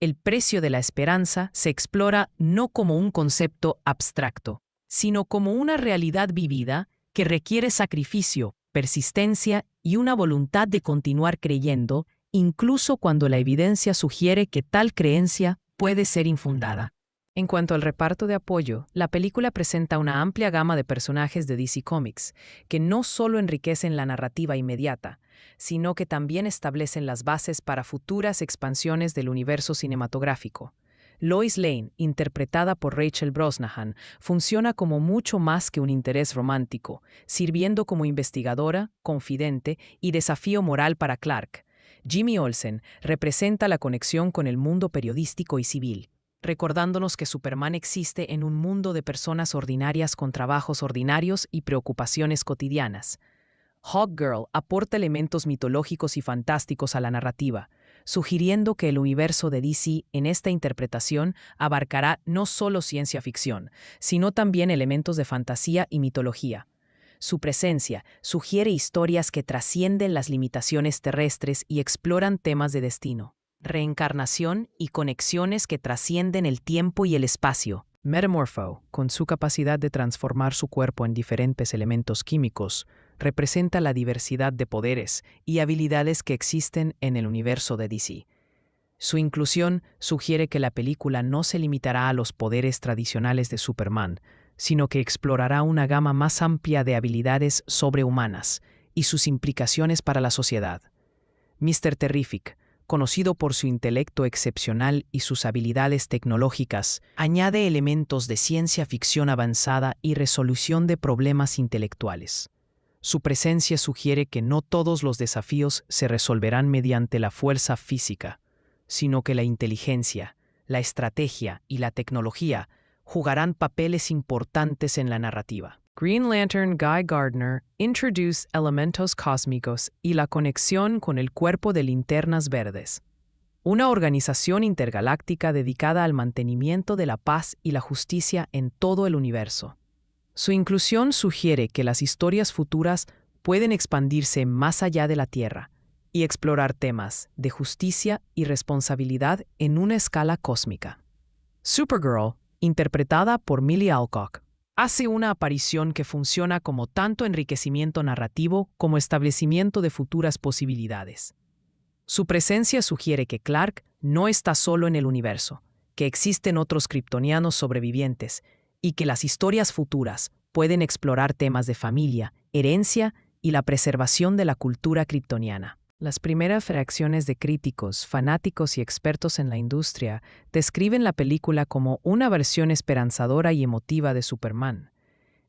El precio de la esperanza se explora no como un concepto abstracto, sino como una realidad vivida que requiere sacrificio, persistencia y una voluntad de continuar creyendo, incluso cuando la evidencia sugiere que tal creencia puede ser infundada. En cuanto al reparto de apoyo, la película presenta una amplia gama de personajes de DC Comics, que no solo enriquecen la narrativa inmediata, sino que también establecen las bases para futuras expansiones del universo cinematográfico. Lois Lane, interpretada por Rachel Brosnahan, funciona como mucho más que un interés romántico, sirviendo como investigadora, confidente y desafío moral para Clark. Jimmy Olsen representa la conexión con el mundo periodístico y civil, recordándonos que Superman existe en un mundo de personas ordinarias con trabajos ordinarios y preocupaciones cotidianas. Hawkgirl aporta elementos mitológicos y fantásticos a la narrativa, sugiriendo que el universo de DC en esta interpretación abarcará no solo ciencia ficción, sino también elementos de fantasía y mitología. Su presencia sugiere historias que trascienden las limitaciones terrestres y exploran temas de destino, reencarnación y conexiones que trascienden el tiempo y el espacio. Metamorpho, con su capacidad de transformar su cuerpo en diferentes elementos químicos, representa la diversidad de poderes y habilidades que existen en el universo de DC. Su inclusión sugiere que la película no se limitará a los poderes tradicionales de Superman, sino que explorará una gama más amplia de habilidades sobrehumanas y sus implicaciones para la sociedad. Mr. Terrific, conocido por su intelecto excepcional y sus habilidades tecnológicas, añade elementos de ciencia ficción avanzada y resolución de problemas intelectuales. Su presencia sugiere que no todos los desafíos se resolverán mediante la fuerza física, sino que la inteligencia, la estrategia y la tecnología jugarán papeles importantes en la narrativa. Green Lantern Guy Gardner introduce elementos cósmicos y la conexión con el Cuerpo de Linternas Verdes, una organización intergaláctica dedicada al mantenimiento de la paz y la justicia en todo el universo. Su inclusión sugiere que las historias futuras pueden expandirse más allá de la Tierra y explorar temas de justicia y responsabilidad en una escala cósmica. Supergirl, interpretada por Millie Alcock, hace una aparición que funciona como tanto enriquecimiento narrativo como establecimiento de futuras posibilidades. Su presencia sugiere que Clark no está solo en el universo, que existen otros kryptonianos sobrevivientes y que las historias futuras pueden explorar temas de familia, herencia y la preservación de la cultura kryptoniana. Las primeras reacciones de críticos, fanáticos y expertos en la industria describen la película como una versión esperanzadora y emotiva de Superman.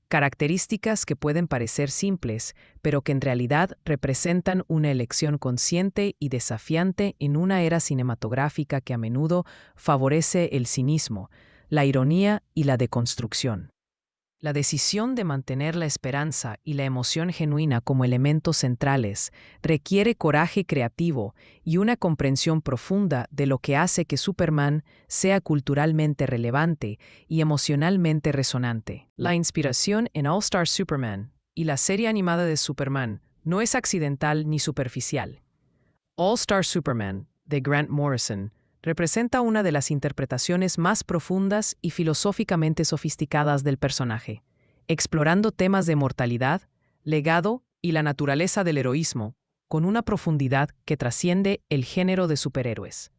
Características que pueden parecer simples, pero que en realidad representan una elección consciente y desafiante en una era cinematográfica que a menudo favorece el cinismo, la ironía y la deconstrucción. La decisión de mantener la esperanza y la emoción genuina como elementos centrales requiere coraje creativo y una comprensión profunda de lo que hace que Superman sea culturalmente relevante y emocionalmente resonante. La inspiración en All Star Superman y la serie animada de Superman no es accidental ni superficial. All Star Superman, de Grant Morrison, representa una de las interpretaciones más profundas y filosóficamente sofisticadas del personaje, explorando temas de mortalidad, legado y la naturaleza del heroísmo, con una profundidad que trasciende el género de superhéroes.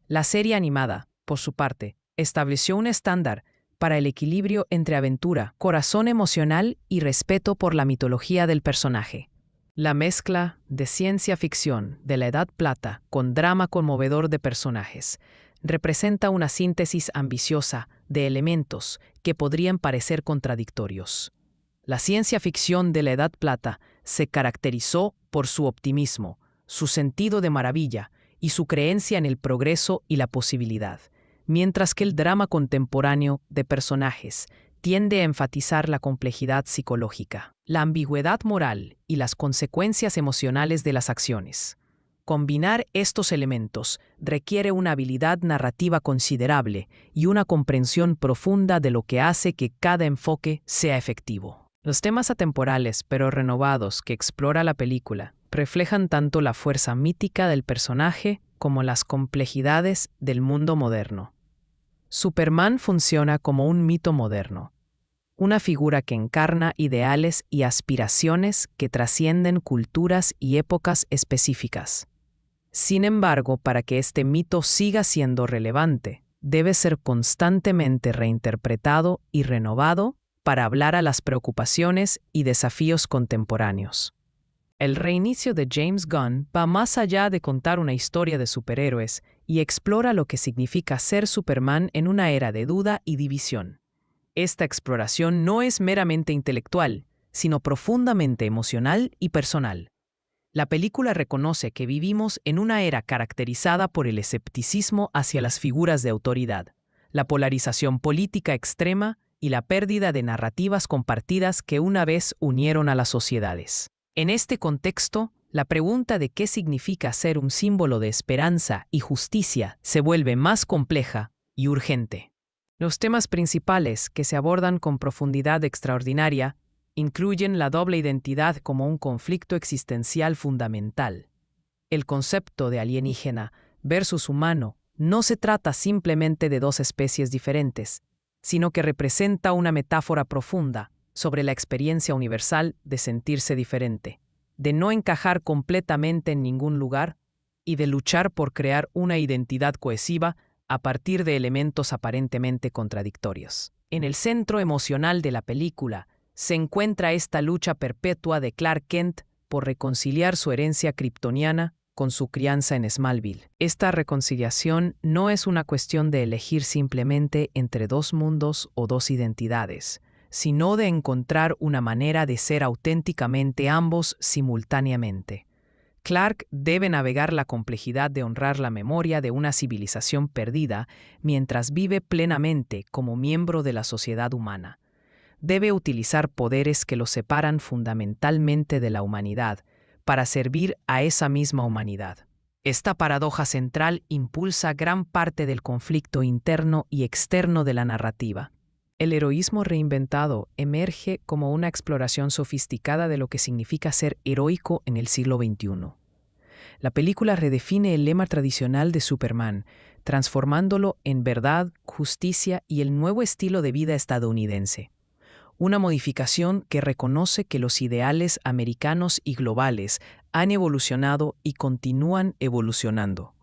La serie animada, por su parte, estableció un estándar para el equilibrio entre aventura, corazón emocional y respeto por la mitología del personaje. La mezcla de ciencia ficción de la Edad Plata con drama conmovedor de personajes representa una síntesis ambiciosa de elementos que podrían parecer contradictorios. La ciencia ficción de la Edad Plata se caracterizó por su optimismo, su sentido de maravilla y su creencia en el progreso y la posibilidad, mientras que el drama contemporáneo de personajes tiende a enfatizar la complejidad psicológica, la ambigüedad moral y las consecuencias emocionales de las acciones. Combinar estos elementos requiere una habilidad narrativa considerable y una comprensión profunda de lo que hace que cada enfoque sea efectivo. Los temas atemporales pero renovados que explora la película reflejan tanto la fuerza mítica del personaje como las complejidades del mundo moderno. Superman funciona como un mito moderno, una figura que encarna ideales y aspiraciones que trascienden culturas y épocas específicas. Sin embargo, para que este mito siga siendo relevante, debe ser constantemente reinterpretado y renovado para hablar a las preocupaciones y desafíos contemporáneos. El reinicio de James Gunn va más allá de contar una historia de superhéroes y explora lo que significa ser Superman en una era de duda y división. Esta exploración no es meramente intelectual, sino profundamente emocional y personal. La película reconoce que vivimos en una era caracterizada por el escepticismo hacia las figuras de autoridad, la polarización política extrema y la pérdida de narrativas compartidas que una vez unieron a las sociedades. En este contexto, la pregunta de qué significa ser un símbolo de esperanza y justicia se vuelve más compleja y urgente. Los temas principales que se abordan con profundidad extraordinaria incluyen la doble identidad como un conflicto existencial fundamental. El concepto de alienígena versus humano no se trata simplemente de dos especies diferentes, sino que representa una metáfora profunda sobre la experiencia universal de sentirse diferente, de no encajar completamente en ningún lugar y de luchar por crear una identidad cohesiva a partir de elementos aparentemente contradictorios. En el centro emocional de la película se encuentra esta lucha perpetua de Clark Kent por reconciliar su herencia kryptoniana con su crianza en Smallville. Esta reconciliación no es una cuestión de elegir simplemente entre dos mundos o dos identidades, sino de encontrar una manera de ser auténticamente ambos simultáneamente. Clark debe navegar la complejidad de honrar la memoria de una civilización perdida mientras vive plenamente como miembro de la sociedad humana. Debe utilizar poderes que lo separan fundamentalmente de la humanidad para servir a esa misma humanidad. Esta paradoja central impulsa gran parte del conflicto interno y externo de la narrativa. El heroísmo reinventado emerge como una exploración sofisticada de lo que significa ser heroico en el siglo XXI. La película redefine el lema tradicional de Superman, transformándolo en verdad, justicia y el nuevo estilo de vida estadounidense. Una modificación que reconoce que los ideales americanos y globales han evolucionado y continúan evolucionando.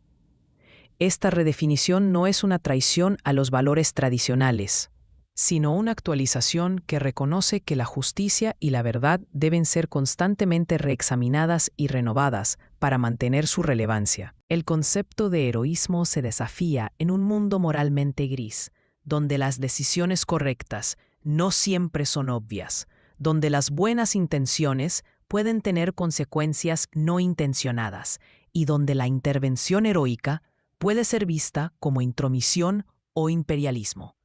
Esta redefinición no es una traición a los valores tradicionales, sino una actualización que reconoce que la justicia y la verdad deben ser constantemente reexaminadas y renovadas para mantener su relevancia. El concepto de heroísmo se desafía en un mundo moralmente gris, donde las decisiones correctas no siempre son obvias, donde las buenas intenciones pueden tener consecuencias no intencionadas y donde la intervención heroica puede ser vista como intromisión o imperialismo.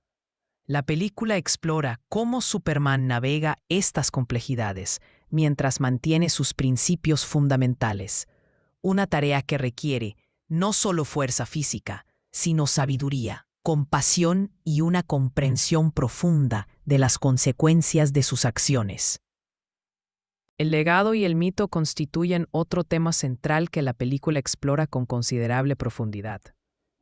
La película explora cómo Superman navega estas complejidades mientras mantiene sus principios fundamentales, una tarea que requiere no solo fuerza física, sino sabiduría, compasión y una comprensión profunda de las consecuencias de sus acciones. El legado y el mito constituyen otro tema central que la película explora con considerable profundidad.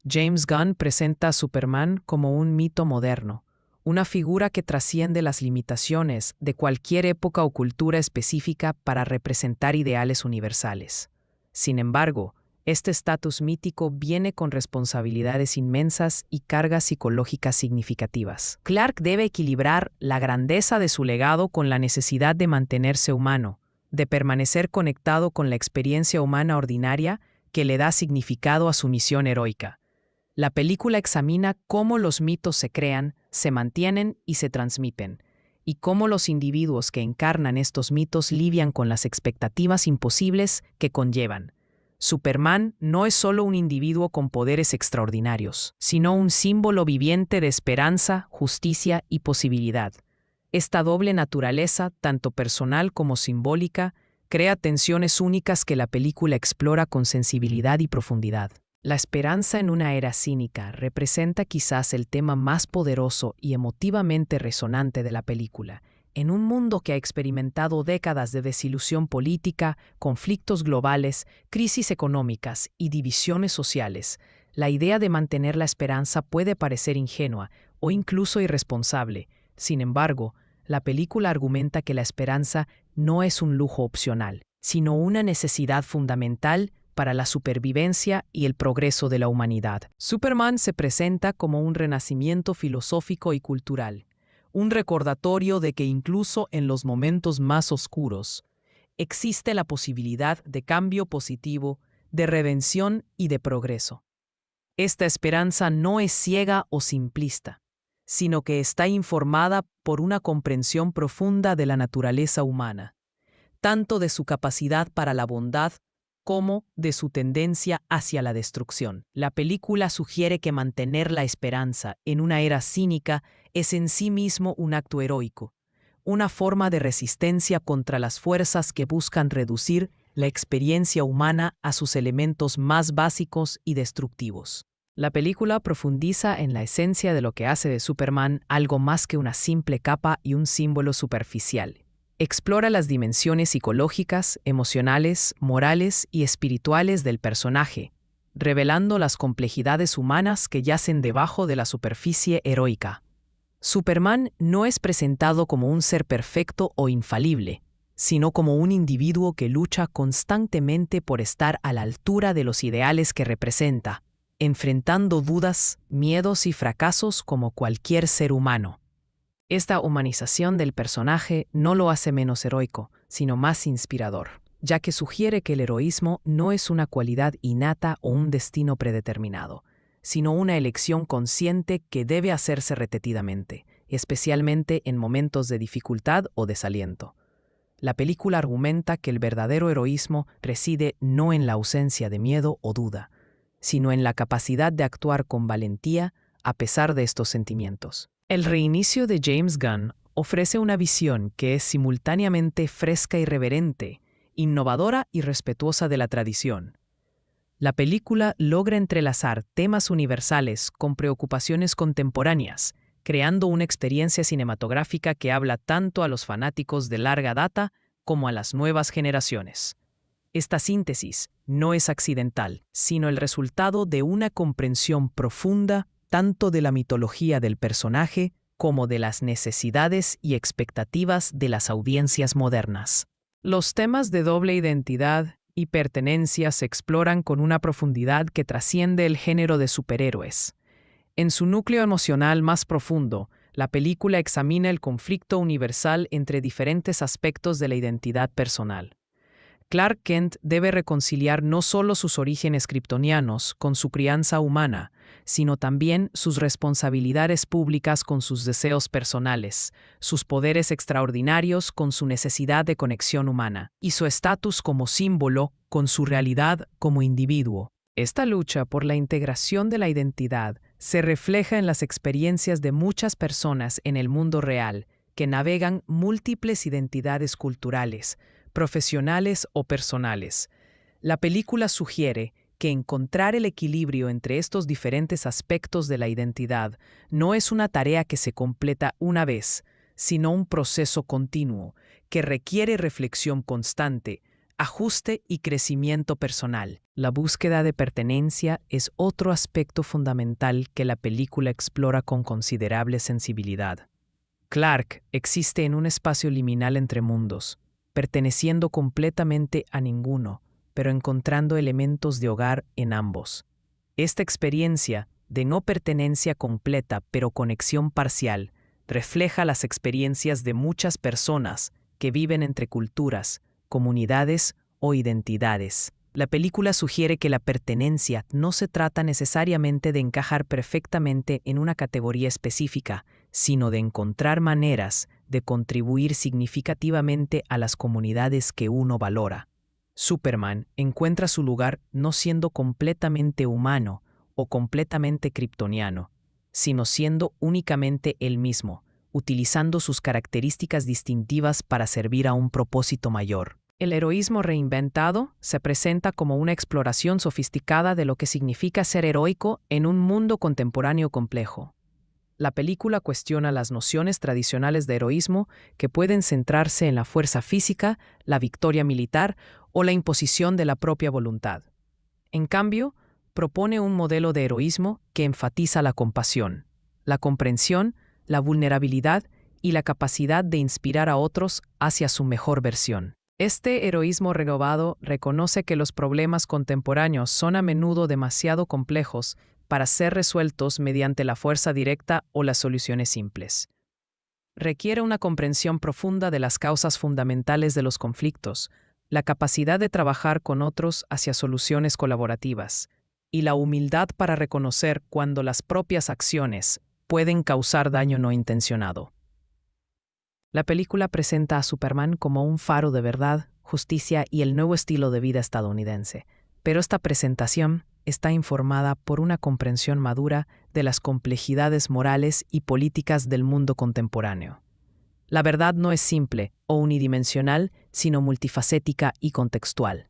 James Gunn presenta a Superman como un mito moderno, una figura que trasciende las limitaciones de cualquier época o cultura específica para representar ideales universales. Sin embargo, este estatus mítico viene con responsabilidades inmensas y cargas psicológicas significativas. Clark debe equilibrar la grandeza de su legado con la necesidad de mantenerse humano, de permanecer conectado con la experiencia humana ordinaria que le da significado a su misión heroica. La película examina cómo los mitos se crean, se mantienen y se transmiten, y cómo los individuos que encarnan estos mitos lidian con las expectativas imposibles que conllevan. Superman no es solo un individuo con poderes extraordinarios, sino un símbolo viviente de esperanza, justicia y posibilidad. Esta doble naturaleza, tanto personal como simbólica, crea tensiones únicas que la película explora con sensibilidad y profundidad. La esperanza en una era cínica representa quizás el tema más poderoso y emotivamente resonante de la película. En un mundo que ha experimentado décadas de desilusión política, conflictos globales, crisis económicas y divisiones sociales, la idea de mantener la esperanza puede parecer ingenua o incluso irresponsable. Sin embargo, la película argumenta que la esperanza no es un lujo opcional, sino una necesidad fundamental para la supervivencia y el progreso de la humanidad. Superman se presenta como un renacimiento filosófico y cultural, un recordatorio de que incluso en los momentos más oscuros existe la posibilidad de cambio positivo, de redención y de progreso. Esta esperanza no es ciega o simplista, sino que está informada por una comprensión profunda de la naturaleza humana, tanto de su capacidad para la bondad como de su tendencia hacia la destrucción. La película sugiere que mantener la esperanza en una era cínica es en sí mismo un acto heroico, una forma de resistencia contra las fuerzas que buscan reducir la experiencia humana a sus elementos más básicos y destructivos. La película profundiza en la esencia de lo que hace de Superman algo más que una simple capa y un símbolo superficial. Explora las dimensiones psicológicas, emocionales, morales y espirituales del personaje, revelando las complejidades humanas que yacen debajo de la superficie heroica. Superman no es presentado como un ser perfecto o infalible, sino como un individuo que lucha constantemente por estar a la altura de los ideales que representa, enfrentando dudas, miedos y fracasos como cualquier ser humano. Esta humanización del personaje no lo hace menos heroico, sino más inspirador. ya que sugiere que el heroísmo no es una cualidad innata o un destino predeterminado, sino una elección consciente que debe hacerse repetidamente, especialmente en momentos de dificultad o desaliento. La película argumenta que el verdadero heroísmo reside no en la ausencia de miedo o duda, sino en la capacidad de actuar con valentía a pesar de estos sentimientos. El reinicio de James Gunn ofrece una visión que es simultáneamente fresca y reverente, innovadora y respetuosa de la tradición. La película logra entrelazar temas universales con preocupaciones contemporáneas, creando una experiencia cinematográfica que habla tanto a los fanáticos de larga data como a las nuevas generaciones. Esta síntesis no es accidental, sino el resultado de una comprensión profunda tanto de la mitología del personaje como de las necesidades y expectativas de las audiencias modernas. Los temas de doble identidad y pertenencia se exploran con una profundidad que trasciende el género de superhéroes. En su núcleo emocional más profundo, la película examina el conflicto universal entre diferentes aspectos de la identidad personal. Clark Kent debe reconciliar no solo sus orígenes kryptonianos con su crianza humana, sino también sus responsabilidades públicas con sus deseos personales, sus poderes extraordinarios con su necesidad de conexión humana, y su estatus como símbolo con su realidad como individuo. Esta lucha por la integración de la identidad se refleja en las experiencias de muchas personas en el mundo real que navegan múltiples identidades culturales, profesionales o personales. La película sugiere que encontrar el equilibrio entre estos diferentes aspectos de la identidad no es una tarea que se completa una vez, sino un proceso continuo que requiere reflexión constante, ajuste y crecimiento personal. La búsqueda de pertenencia es otro aspecto fundamental que la película explora con considerable sensibilidad. Clark existe en un espacio liminal entre mundos, perteneciendo completamente a ninguno, pero encontrando elementos de hogar en ambos. Esta experiencia de no pertenencia completa pero conexión parcial refleja las experiencias de muchas personas que viven entre culturas, comunidades o identidades. La película sugiere que la pertenencia no se trata necesariamente de encajar perfectamente en una categoría específica, sino de encontrar maneras de contribuir significativamente a las comunidades que uno valora. Superman encuentra su lugar no siendo completamente humano o completamente kryptoniano, sino siendo únicamente él mismo, utilizando sus características distintivas para servir a un propósito mayor. El heroísmo reinventado se presenta como una exploración sofisticada de lo que significa ser heroico en un mundo contemporáneo complejo. La película cuestiona las nociones tradicionales de heroísmo que pueden centrarse en la fuerza física, la victoria militar o la imposición de la propia voluntad. En cambio, propone un modelo de heroísmo que enfatiza la compasión, la comprensión, la vulnerabilidad y la capacidad de inspirar a otros hacia su mejor versión. Este heroísmo renovado reconoce que los problemas contemporáneos son a menudo demasiado complejos para ser resueltos mediante la fuerza directa o las soluciones simples. Requiere una comprensión profunda de las causas fundamentales de los conflictos, la capacidad de trabajar con otros hacia soluciones colaborativas, y la humildad para reconocer cuando las propias acciones pueden causar daño no intencionado. La película presenta a Superman como un faro de verdad, justicia y el nuevo estilo de vida estadounidense, pero esta presentación está informada por una comprensión madura de las complejidades morales y políticas del mundo contemporáneo. La verdad no es simple o unidimensional, sino multifacética y contextual.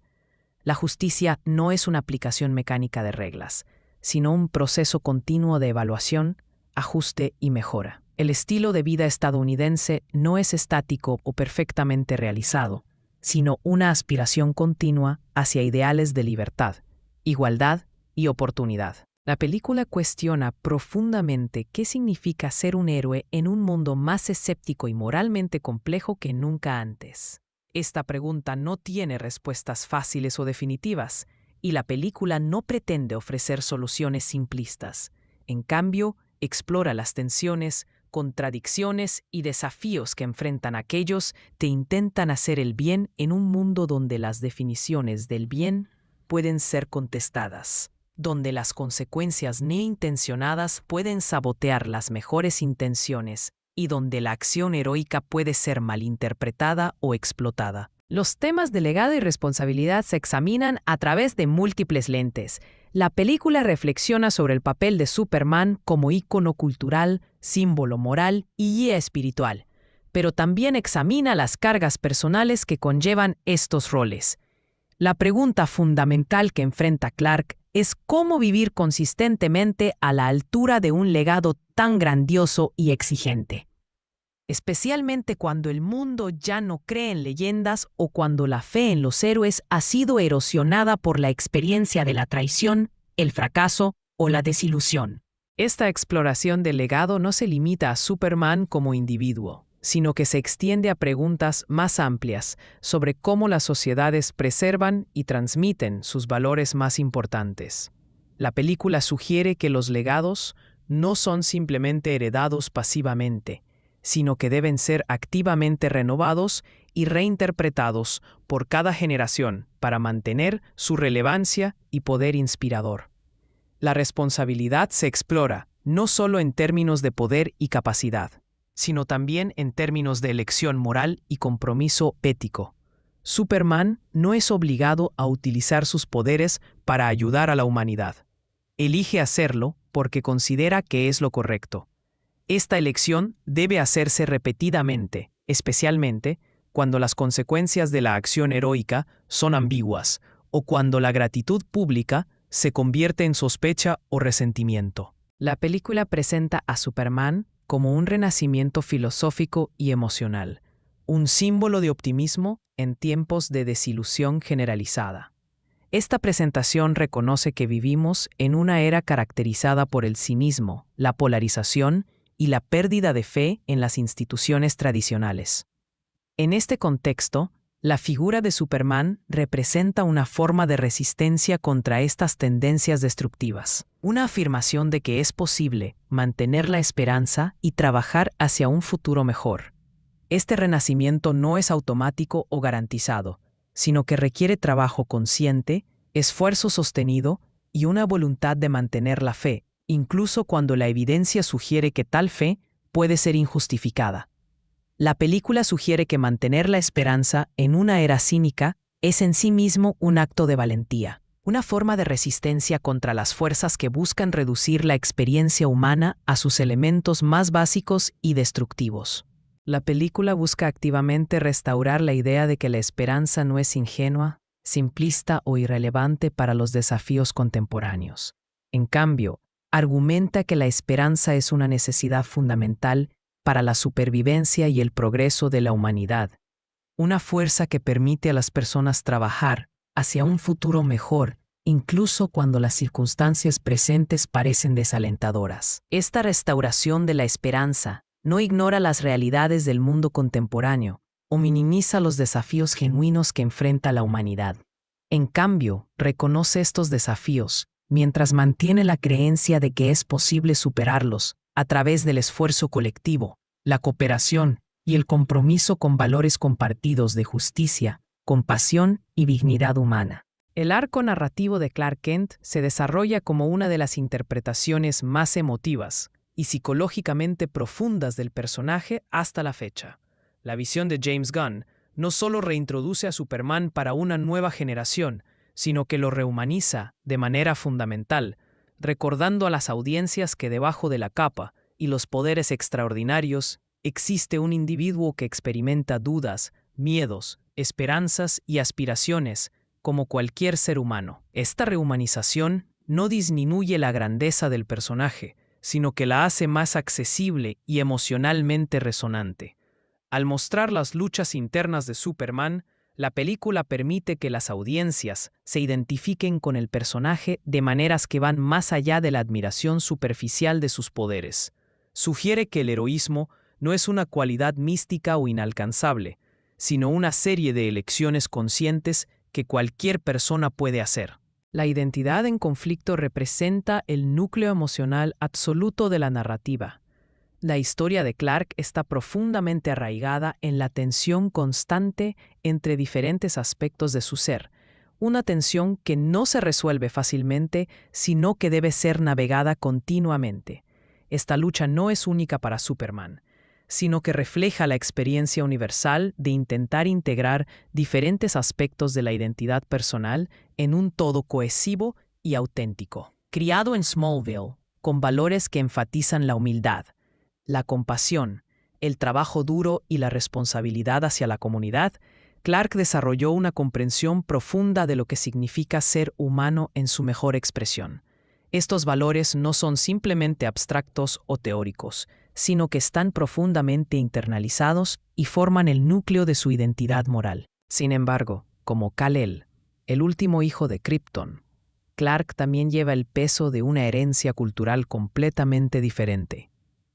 La justicia no es una aplicación mecánica de reglas, sino un proceso continuo de evaluación, ajuste y mejora. El estilo de vida estadounidense no es estático o perfectamente realizado, sino una aspiración continua hacia ideales de libertad, igualdad y oportunidad. La película cuestiona profundamente qué significa ser un héroe en un mundo más escéptico y moralmente complejo que nunca antes. Esta pregunta no tiene respuestas fáciles o definitivas, y la película no pretende ofrecer soluciones simplistas. En cambio, explora las tensiones, contradicciones y desafíos que enfrentan aquellos que intentan hacer el bien en un mundo donde las definiciones del bien pueden ser contestadas, donde las consecuencias no intencionadas pueden sabotear las mejores intenciones y donde la acción heroica puede ser malinterpretada o explotada. Los temas de legado y responsabilidad se examinan a través de múltiples lentes. La película reflexiona sobre el papel de Superman como ícono cultural, símbolo moral y guía espiritual, pero también examina las cargas personales que conllevan estos roles. La pregunta fundamental que enfrenta Clark es cómo vivir consistentemente a la altura de un legado tan grandioso y exigente, especialmente cuando el mundo ya no cree en leyendas o cuando la fe en los héroes ha sido erosionada por la experiencia de la traición, el fracaso o la desilusión. Esta exploración del legado no se limita a Superman como individuo, sino que se extiende a preguntas más amplias sobre cómo las sociedades preservan y transmiten sus valores más importantes. La película sugiere que los legados no son simplemente heredados pasivamente, sino que deben ser activamente renovados y reinterpretados por cada generación para mantener su relevancia y poder inspirador. La responsabilidad se explora no solo en términos de poder y capacidad, sino también en términos de elección moral y compromiso ético. Superman no es obligado a utilizar sus poderes para ayudar a la humanidad. Elige hacerlo porque considera que es lo correcto. Esta elección debe hacerse repetidamente, especialmente cuando las consecuencias de la acción heroica son ambiguas o cuando la gratitud pública se convierte en sospecha o resentimiento. La película presenta a Superman como un renacimiento filosófico y emocional, un símbolo de optimismo en tiempos de desilusión generalizada. Esta presentación reconoce que vivimos en una era caracterizada por el cinismo, la polarización y la pérdida de fe en las instituciones tradicionales. En este contexto, la figura de Superman representa una forma de resistencia contra estas tendencias destructivas, una afirmación de que es posible mantener la esperanza y trabajar hacia un futuro mejor. Este renacimiento no es automático o garantizado, sino que requiere trabajo consciente, esfuerzo sostenido y una voluntad de mantener la fe, incluso cuando la evidencia sugiere que tal fe puede ser injustificada. La película sugiere que mantener la esperanza en una era cínica es en sí mismo un acto de valentía, una forma de resistencia contra las fuerzas que buscan reducir la experiencia humana a sus elementos más básicos y destructivos. La película busca activamente restaurar la idea de que la esperanza no es ingenua, simplista o irrelevante para los desafíos contemporáneos. En cambio, argumenta que la esperanza es una necesidad fundamental para la supervivencia y el progreso de la humanidad, una fuerza que permite a las personas trabajar hacia un futuro mejor, incluso cuando las circunstancias presentes parecen desalentadoras. Esta restauración de la esperanza no ignora las realidades del mundo contemporáneo o minimiza los desafíos genuinos que enfrenta la humanidad. En cambio, reconoce estos desafíos mientras mantiene la creencia de que es posible superarlos a través del esfuerzo colectivo, la cooperación y el compromiso con valores compartidos de justicia, compasión y dignidad humana. El arco narrativo de Clark Kent se desarrolla como una de las interpretaciones más emotivas y psicológicamente profundas del personaje hasta la fecha. La visión de James Gunn no solo reintroduce a Superman para una nueva generación, sino que lo rehumaniza de manera fundamental, recordando a las audiencias que debajo de la capa y los poderes extraordinarios existe un individuo que experimenta dudas, miedos, esperanzas y aspiraciones como cualquier ser humano. Esta rehumanización no disminuye la grandeza del personaje, sino que la hace más accesible y emocionalmente resonante. Al mostrar las luchas internas de Superman, la película permite que las audiencias se identifiquen con el personaje de maneras que van más allá de la admiración superficial de sus poderes. Sugiere que el heroísmo no es una cualidad mística o inalcanzable, sino una serie de elecciones conscientes que cualquier persona puede hacer. La identidad en conflicto representa el núcleo emocional absoluto de la narrativa. La historia de Clark está profundamente arraigada en la tensión constante entre diferentes aspectos de su ser, una tensión que no se resuelve fácilmente, sino que debe ser navegada continuamente. Esta lucha no es única para Superman, sino que refleja la experiencia universal de intentar integrar diferentes aspectos de la identidad personal en un todo cohesivo y auténtico. Criado en Smallville, con valores que enfatizan la humildad, la compasión, el trabajo duro y la responsabilidad hacia la comunidad, Clark desarrolló una comprensión profunda de lo que significa ser humano en su mejor expresión. Estos valores no son simplemente abstractos o teóricos, sino que están profundamente internalizados y forman el núcleo de su identidad moral. Sin embargo, como Kal-El, el último hijo de Krypton, Clark también lleva el peso de una herencia cultural completamente diferente.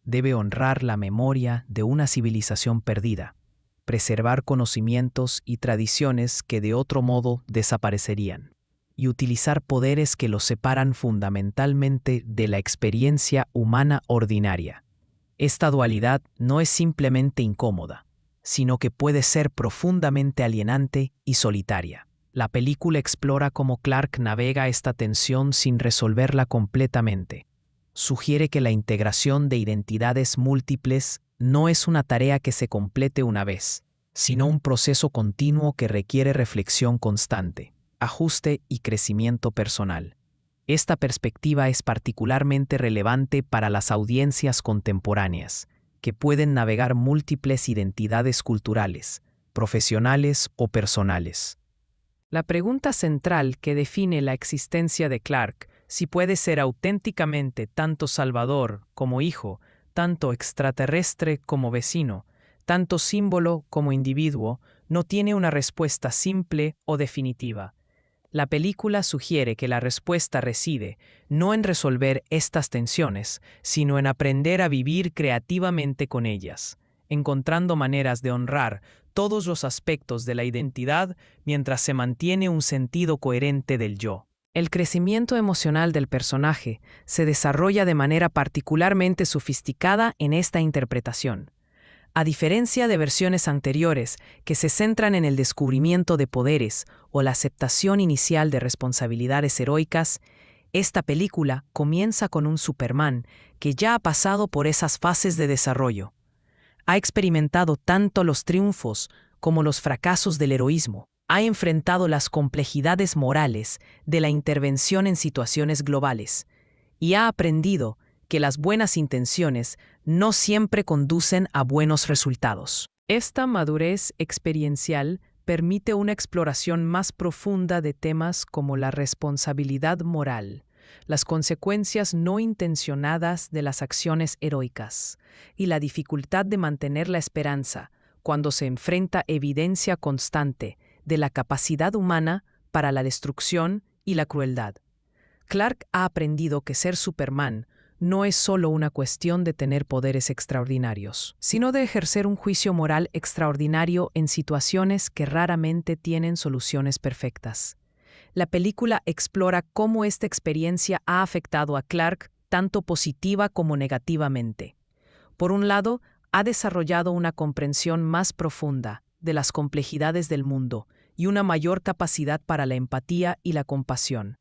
Debe honrar la memoria de una civilización perdida, preservar conocimientos y tradiciones que de otro modo desaparecerían, y utilizar poderes que los separan fundamentalmente de la experiencia humana ordinaria. Esta dualidad no es simplemente incómoda, sino que puede ser profundamente alienante y solitaria. La película explora cómo Clark navega esta tensión sin resolverla completamente. Sugiere que la integración de identidades múltiples no es una tarea que se complete una vez, sino un proceso continuo que requiere reflexión constante, ajuste y crecimiento personal. Esta perspectiva es particularmente relevante para las audiencias contemporáneas, que pueden navegar múltiples identidades culturales, profesionales o personales. La pregunta central que define la existencia de Clark, si puede ser auténticamente tanto salvador como hijo, tanto extraterrestre como vecino, tanto símbolo como individuo, no tiene una respuesta simple o definitiva. La película sugiere que la respuesta reside no en resolver estas tensiones, sino en aprender a vivir creativamente con ellas, encontrando maneras de honrar todos los aspectos de la identidad mientras se mantiene un sentido coherente del yo. El crecimiento emocional del personaje se desarrolla de manera particularmente sofisticada en esta interpretación. A diferencia de versiones anteriores que se centran en el descubrimiento de poderes o la aceptación inicial de responsabilidades heroicas, esta película comienza con un Superman que ya ha pasado por esas fases de desarrollo. Ha experimentado tanto los triunfos como los fracasos del heroísmo. Ha enfrentado las complejidades morales de la intervención en situaciones globales y ha aprendido que las buenas intenciones no siempre conducen a buenos resultados. Esta madurez experiencial permite una exploración más profunda de temas como la responsabilidad moral, las consecuencias no intencionadas de las acciones heroicas y la dificultad de mantener la esperanza cuando se enfrenta evidencia constante de la capacidad humana para la destrucción y la crueldad. Clark ha aprendido que ser Superman no es solo una cuestión de tener poderes extraordinarios, sino de ejercer un juicio moral extraordinario en situaciones que raramente tienen soluciones perfectas. La película explora cómo esta experiencia ha afectado a Clark tanto positiva como negativamente. Por un lado, ha desarrollado una comprensión más profunda de las complejidades del mundo y una mayor capacidad para la empatía y la compasión.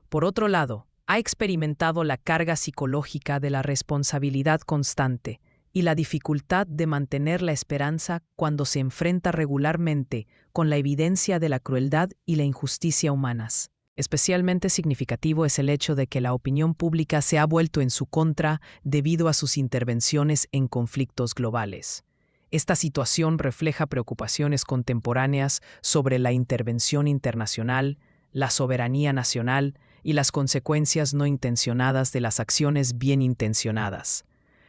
Por otro lado, ha experimentado la carga psicológica de la responsabilidad constante y la dificultad de mantener la esperanza cuando se enfrenta regularmente con la evidencia de la crueldad y la injusticia humanas. Especialmente significativo es el hecho de que la opinión pública se ha vuelto en su contra debido a sus intervenciones en conflictos globales. Esta situación refleja preocupaciones contemporáneas sobre la intervención internacional, la soberanía nacional y las consecuencias no intencionadas de las acciones bien intencionadas.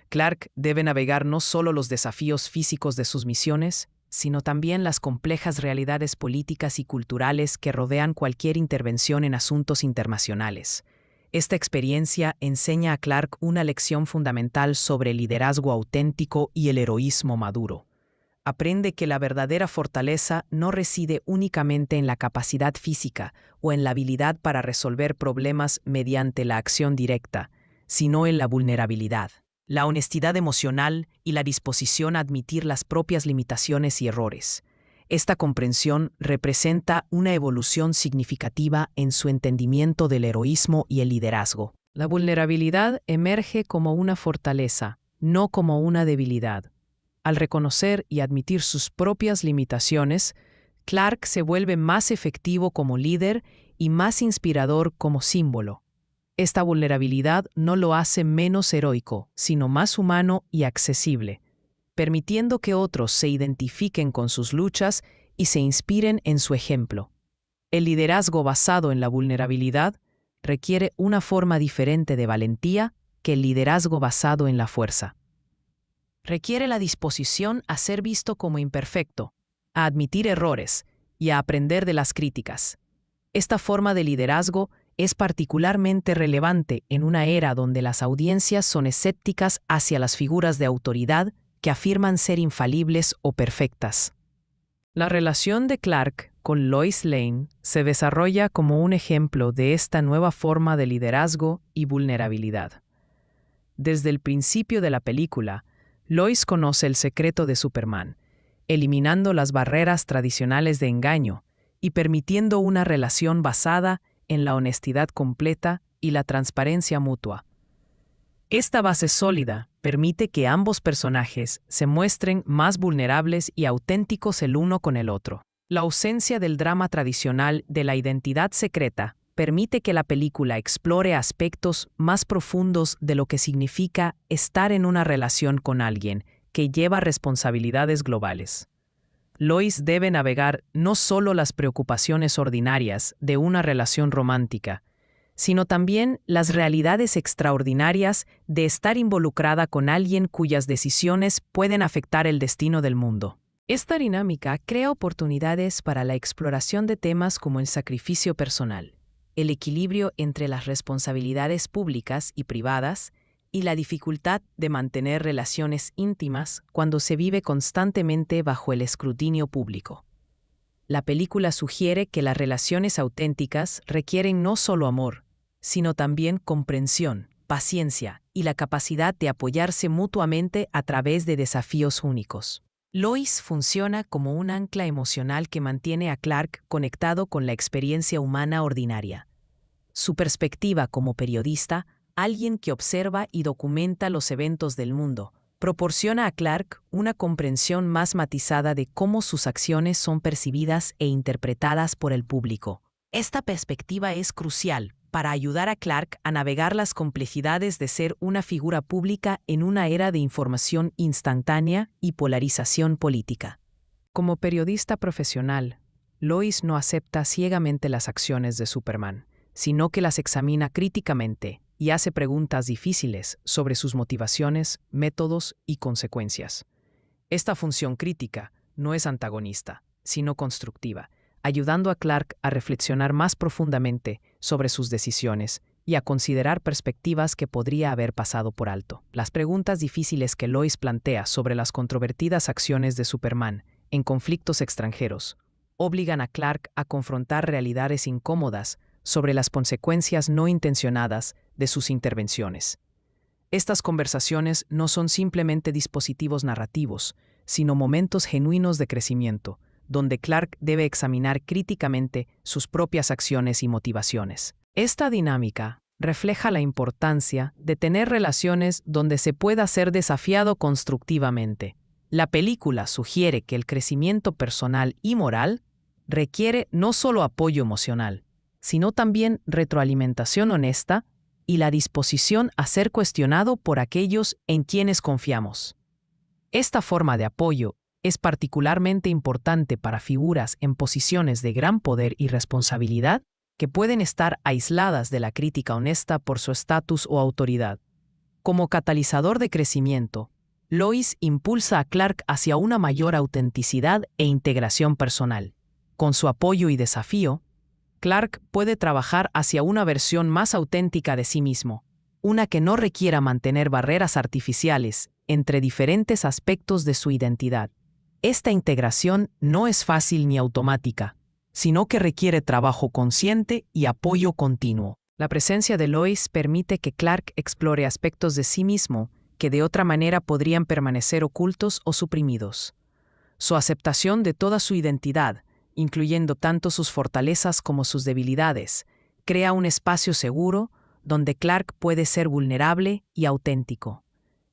Clark debe navegar no solo los desafíos físicos de sus misiones, sino también las complejas realidades políticas y culturales que rodean cualquier intervención en asuntos internacionales. Esta experiencia enseña a Clark una lección fundamental sobre el liderazgo auténtico y el heroísmo maduro. Aprende que la verdadera fortaleza no reside únicamente en la capacidad física o en la habilidad para resolver problemas mediante la acción directa, sino en la vulnerabilidad. la honestidad emocional y la disposición a admitir las propias limitaciones y errores. Esta comprensión representa una evolución significativa en su entendimiento del heroísmo y el liderazgo. La vulnerabilidad emerge como una fortaleza, no como una debilidad. Al reconocer y admitir sus propias limitaciones, Clark se vuelve más efectivo como líder y más inspirador como símbolo. Esta vulnerabilidad no lo hace menos heroico, sino más humano y accesible, permitiendo que otros se identifiquen con sus luchas y se inspiren en su ejemplo. El liderazgo basado en la vulnerabilidad requiere una forma diferente de valentía que el liderazgo basado en la fuerza. Requiere la disposición a ser visto como imperfecto, a admitir errores y a aprender de las críticas. Esta forma de liderazgo es particularmente relevante en una era donde las audiencias son escépticas hacia las figuras de autoridad que afirman ser infalibles o perfectas. La relación de Clark con Lois Lane se desarrolla como un ejemplo de esta nueva forma de liderazgo y vulnerabilidad. Desde el principio de la película, Lois conoce el secreto de Superman, eliminando las barreras tradicionales de engaño y permitiendo una relación basada en la honestidad completa y la transparencia mutua. Esta base sólida permite que ambos personajes se muestren más vulnerables y auténticos el uno con el otro. La ausencia del drama tradicional de la identidad secreta permite que la película explore aspectos más profundos de lo que significa estar en una relación con alguien que lleva responsabilidades globales. Lois debe navegar no solo las preocupaciones ordinarias de una relación romántica, sino también las realidades extraordinarias de estar involucrada con alguien cuyas decisiones pueden afectar el destino del mundo. Esta dinámica crea oportunidades para la exploración de temas como el sacrificio personal, el equilibrio entre las responsabilidades públicas y privadas, y la dificultad de mantener relaciones íntimas cuando se vive constantemente bajo el escrutinio público. La película sugiere que las relaciones auténticas requieren no solo amor, sino también comprensión, paciencia y la capacidad de apoyarse mutuamente a través de desafíos únicos. Lois funciona como un ancla emocional que mantiene a Clark conectado con la experiencia humana ordinaria. Su perspectiva como periodista, alguien que observa y documenta los eventos del mundo, proporciona a Clark una comprensión más matizada de cómo sus acciones son percibidas e interpretadas por el público. Esta perspectiva es crucial para ayudar a Clark a navegar las complejidades de ser una figura pública en una era de información instantánea y polarización política. Como periodista profesional, Lois no acepta ciegamente las acciones de Superman, sino que las examina críticamente y hace preguntas difíciles sobre sus motivaciones, métodos y consecuencias. Esta función crítica no es antagonista, sino constructiva, ayudando a Clark a reflexionar más profundamente sobre sus decisiones y a considerar perspectivas que podría haber pasado por alto. Las preguntas difíciles que Lois plantea sobre las controvertidas acciones de Superman en conflictos extranjeros obligan a Clark a confrontar realidades incómodas sobre las consecuencias no intencionadas de sus intervenciones. Estas conversaciones no son simplemente dispositivos narrativos, sino momentos genuinos de crecimiento, donde Clark debe examinar críticamente sus propias acciones y motivaciones. Esta dinámica refleja la importancia de tener relaciones donde se pueda ser desafiado constructivamente. La película sugiere que el crecimiento personal y moral requiere no solo apoyo emocional, sino también retroalimentación honesta y la disposición a ser cuestionado por aquellos en quienes confiamos. Esta forma de apoyo es particularmente importante para figuras en posiciones de gran poder y responsabilidad que pueden estar aisladas de la crítica honesta por su estatus o autoridad. Como catalizador de crecimiento, Lois impulsa a Clark hacia una mayor autenticidad e integración personal. Con su apoyo y desafío, Clark puede trabajar hacia una versión más auténtica de sí mismo, una que no requiera mantener barreras artificiales entre diferentes aspectos de su identidad. Esta integración no es fácil ni automática, sino que requiere trabajo consciente y apoyo continuo. La presencia de Lois permite que Clark explore aspectos de sí mismo que de otra manera podrían permanecer ocultos o suprimidos. Su aceptación de toda su identidad, incluyendo tanto sus fortalezas como sus debilidades, crea un espacio seguro donde Clark puede ser vulnerable y auténtico.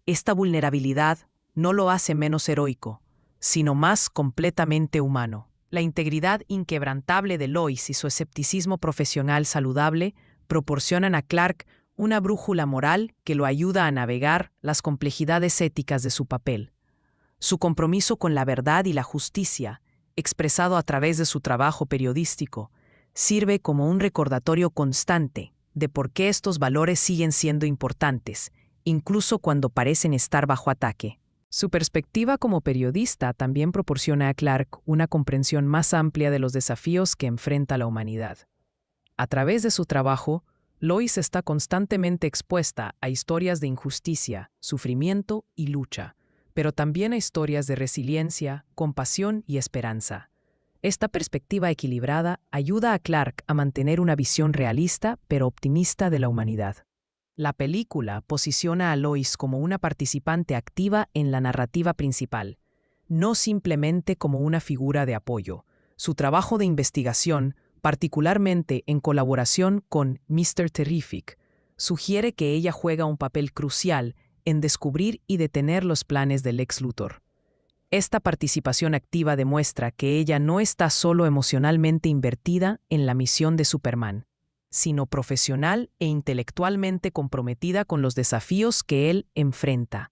Esta vulnerabilidad no lo hace menos heroico, sino más completamente humano. La integridad inquebrantable de Lois y su escepticismo profesional saludable proporcionan a Clark una brújula moral que lo ayuda a navegar las complejidades éticas de su papel. Su compromiso con la verdad y la justicia, expresado a través de su trabajo periodístico, sirve como un recordatorio constante de por qué estos valores siguen siendo importantes, incluso cuando parecen estar bajo ataque. Su perspectiva como periodista también proporciona a Clark una comprensión más amplia de los desafíos que enfrenta la humanidad. A través de su trabajo, Lois está constantemente expuesta a historias de injusticia, sufrimiento y lucha, pero también a historias de resiliencia, compasión y esperanza. Esta perspectiva equilibrada ayuda a Clark a mantener una visión realista pero optimista de la humanidad. La película posiciona a Lois como una participante activa en la narrativa principal, no simplemente como una figura de apoyo. Su trabajo de investigación, particularmente en colaboración con Mr. Terrific, sugiere que ella juega un papel crucial en descubrir y detener los planes del Lex Luthor. Esta participación activa demuestra que ella no está solo emocionalmente invertida en la misión de Superman, sino profesional e intelectualmente comprometida con los desafíos que él enfrenta.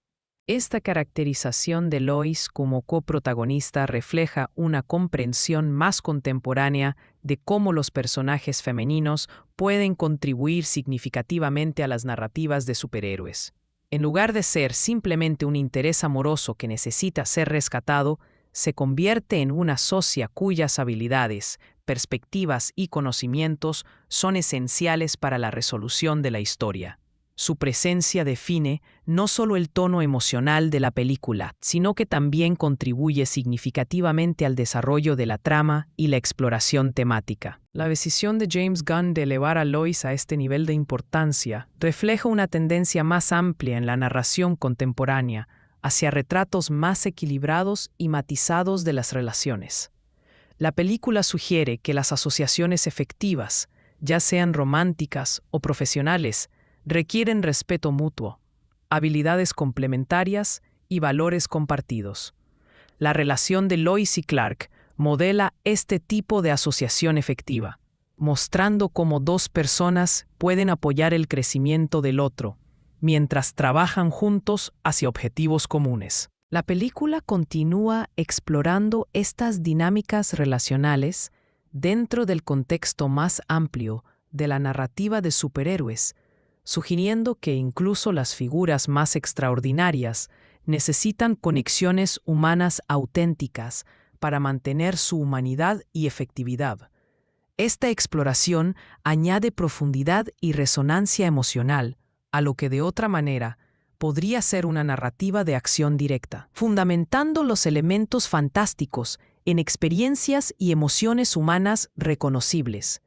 Esta caracterización de Lois como coprotagonista refleja una comprensión más contemporánea de cómo los personajes femeninos pueden contribuir significativamente a las narrativas de superhéroes. En lugar de ser simplemente un interés amoroso que necesita ser rescatado, se convierte en una socia cuyas habilidades, perspectivas y conocimientos son esenciales para la resolución de la historia. Su presencia define no solo el tono emocional de la película, sino que también contribuye significativamente al desarrollo de la trama y la exploración temática. La decisión de James Gunn de elevar a Lois a este nivel de importancia refleja una tendencia más amplia en la narración contemporánea hacia retratos más equilibrados y matizados de las relaciones. La película sugiere que las asociaciones efectivas, ya sean románticas o profesionales, requieren respeto mutuo, habilidades complementarias y valores compartidos. La relación de Lois y Clark modela este tipo de asociación efectiva, mostrando cómo dos personas pueden apoyar el crecimiento del otro, mientras trabajan juntos hacia objetivos comunes. La película continúa explorando estas dinámicas relacionales dentro del contexto más amplio de la narrativa de superhéroes, sugiriendo que incluso las figuras más extraordinarias necesitan conexiones humanas auténticas para mantener su humanidad y efectividad. Esta exploración añade profundidad y resonancia emocional a lo que de otra manera podría ser una narrativa de acción directa, fundamentando los elementos fantásticos en experiencias y emociones humanas reconocibles.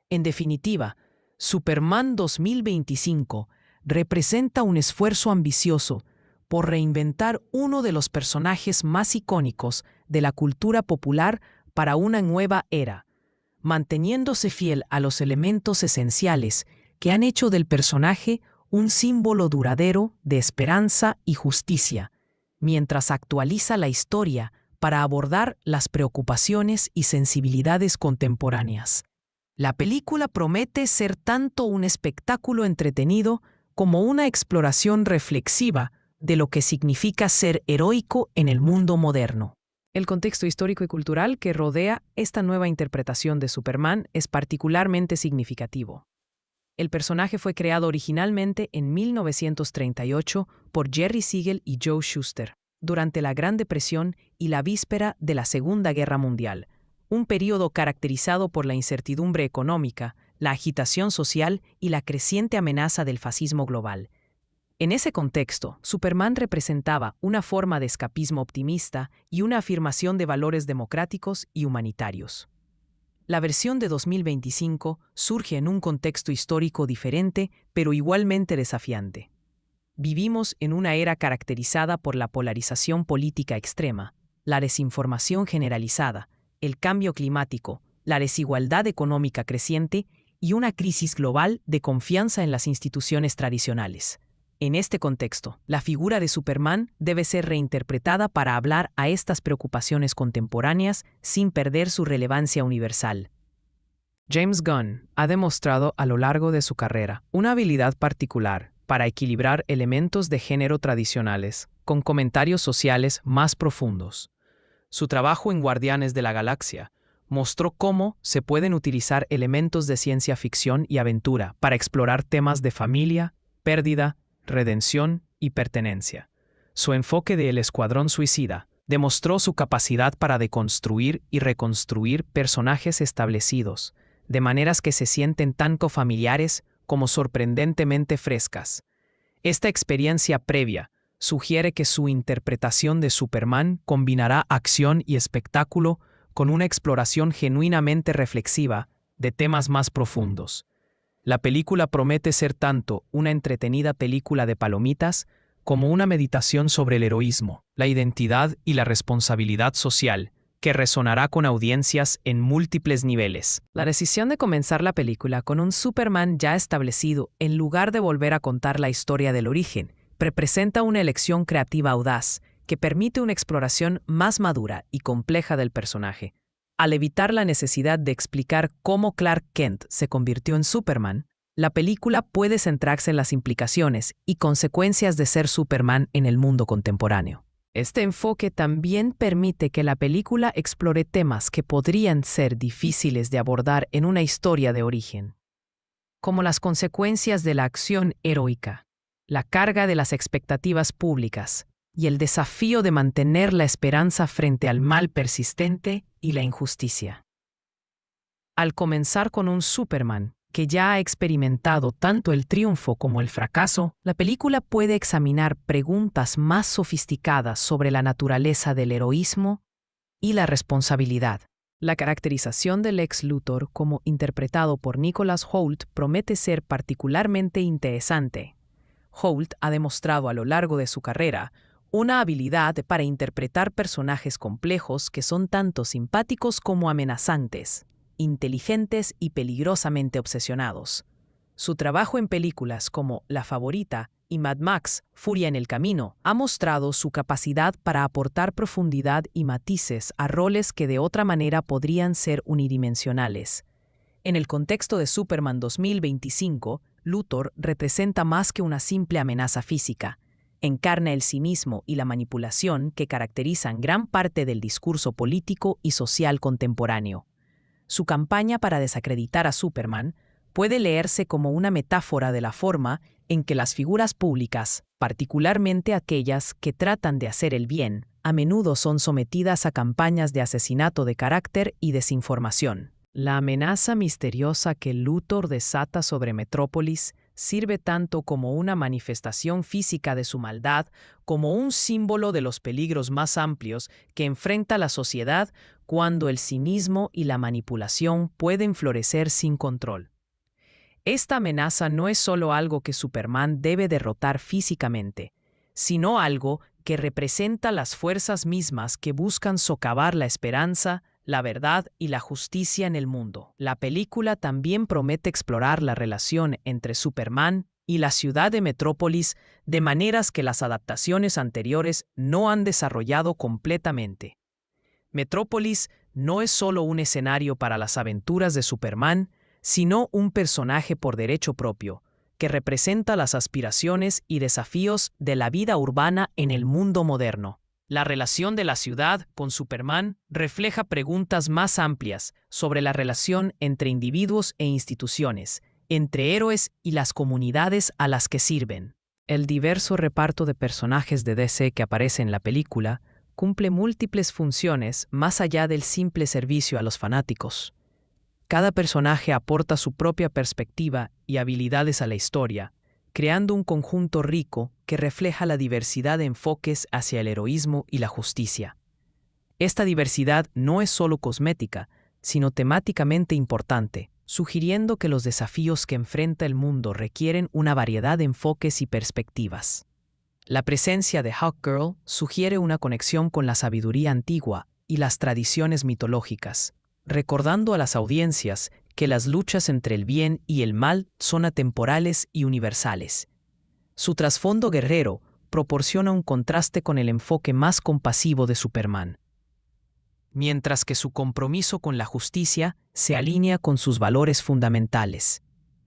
En definitiva, Superman 2025 representa un esfuerzo ambicioso por reinventar uno de los personajes más icónicos de la cultura popular para una nueva era, manteniéndose fiel a los elementos esenciales que han hecho del personaje un símbolo duradero de esperanza y justicia, mientras actualiza la historia para abordar las preocupaciones y sensibilidades contemporáneas. La película promete ser tanto un espectáculo entretenido como una exploración reflexiva de lo que significa ser heroico en el mundo moderno. El contexto histórico y cultural que rodea esta nueva interpretación de Superman es particularmente significativo. El personaje fue creado originalmente en 1938 por Jerry Siegel y Joe Shuster, durante la Gran Depresión y la víspera de la Segunda Guerra Mundial, un período caracterizado por la incertidumbre económica, la agitación social y la creciente amenaza del fascismo global. En ese contexto, Superman representaba una forma de escapismo optimista y una afirmación de valores democráticos y humanitarios. La versión de 2025 surge en un contexto histórico diferente, pero igualmente desafiante. Vivimos en una era caracterizada por la polarización política extrema, la desinformación generalizada, el cambio climático, la desigualdad económica creciente y una crisis global de confianza en las instituciones tradicionales. En este contexto, la figura de Superman debe ser reinterpretada para hablar a estas preocupaciones contemporáneas sin perder su relevancia universal. James Gunn ha demostrado a lo largo de su carrera una habilidad particular para equilibrar elementos de género tradicionales con comentarios sociales más profundos. Su trabajo en Guardianes de la Galaxia mostró cómo se pueden utilizar elementos de ciencia ficción y aventura para explorar temas de familia, pérdida, redención y pertenencia. Su enfoque de El Escuadrón Suicida demostró su capacidad para deconstruir y reconstruir personajes establecidos, de maneras que se sienten tanto familiares como sorprendentemente frescas. Esta experiencia previa sugiere que su interpretación de Superman combinará acción y espectáculo con una exploración genuinamente reflexiva de temas más profundos. La película promete ser tanto una entretenida película de palomitas como una meditación sobre el heroísmo, la identidad y la responsabilidad social, que resonará con audiencias en múltiples niveles. La decisión de comenzar la película con un Superman ya establecido, en lugar de volver a contar la historia del origen, representa una elección creativa audaz que permite una exploración más madura y compleja del personaje. Al evitar la necesidad de explicar cómo Clark Kent se convirtió en Superman, la película puede centrarse en las implicaciones y consecuencias de ser Superman en el mundo contemporáneo. Este enfoque también permite que la película explore temas que podrían ser difíciles de abordar en una historia de origen, como las consecuencias de la acción heroica, la carga de las expectativas públicas y el desafío de mantener la esperanza frente al mal persistente y la injusticia. Al comenzar con un Superman que ya ha experimentado tanto el triunfo como el fracaso, la película puede examinar preguntas más sofisticadas sobre la naturaleza del heroísmo y la responsabilidad. La caracterización del Lex Luthor, como interpretado por Nicholas Hoult, promete ser particularmente interesante. Hoult ha demostrado a lo largo de su carrera una habilidad para interpretar personajes complejos que son tanto simpáticos como amenazantes, inteligentes y peligrosamente obsesionados. Su trabajo en películas como La Favorita y Mad Max, Furia en el Camino, ha mostrado su capacidad para aportar profundidad y matices a roles que de otra manera podrían ser unidimensionales. En el contexto de Superman 2025, Luthor representa más que una simple amenaza física. Encarna el cinismo y la manipulación que caracterizan gran parte del discurso político y social contemporáneo. Su campaña para desacreditar a Superman puede leerse como una metáfora de la forma en que las figuras públicas, particularmente aquellas que tratan de hacer el bien, a menudo son sometidas a campañas de asesinato de carácter y desinformación. La amenaza misteriosa que Luthor desata sobre Metrópolis sirve tanto como una manifestación física de su maldad como un símbolo de los peligros más amplios que enfrenta la sociedad cuando el cinismo y la manipulación pueden florecer sin control. Esta amenaza no es solo algo que Superman debe derrotar físicamente, sino algo que representa las fuerzas mismas que buscan socavar la esperanza, la verdad y la justicia en el mundo. La película también promete explorar la relación entre Superman y la ciudad de Metrópolis de maneras que las adaptaciones anteriores no han desarrollado completamente. Metrópolis no es solo un escenario para las aventuras de Superman, sino un personaje por derecho propio, que representa las aspiraciones y desafíos de la vida urbana en el mundo moderno. La relación de la ciudad con Superman refleja preguntas más amplias sobre la relación entre individuos e instituciones, entre héroes y las comunidades a las que sirven. El diverso reparto de personajes de DC que aparece en la película cumple múltiples funciones más allá del simple servicio a los fanáticos. Cada personaje aporta su propia perspectiva y habilidades a la historia, creando un conjunto rico que refleja la diversidad de enfoques hacia el heroísmo y la justicia. Esta diversidad no es solo cosmética, sino temáticamente importante, sugiriendo que los desafíos que enfrenta el mundo requieren una variedad de enfoques y perspectivas. La presencia de Hawkgirl sugiere una conexión con la sabiduría antigua y las tradiciones mitológicas, recordando a las audiencias que las luchas entre el bien y el mal son atemporales y universales. Su trasfondo guerrero proporciona un contraste con el enfoque más compasivo de Superman, mientras que su compromiso con la justicia se alinea con sus valores fundamentales.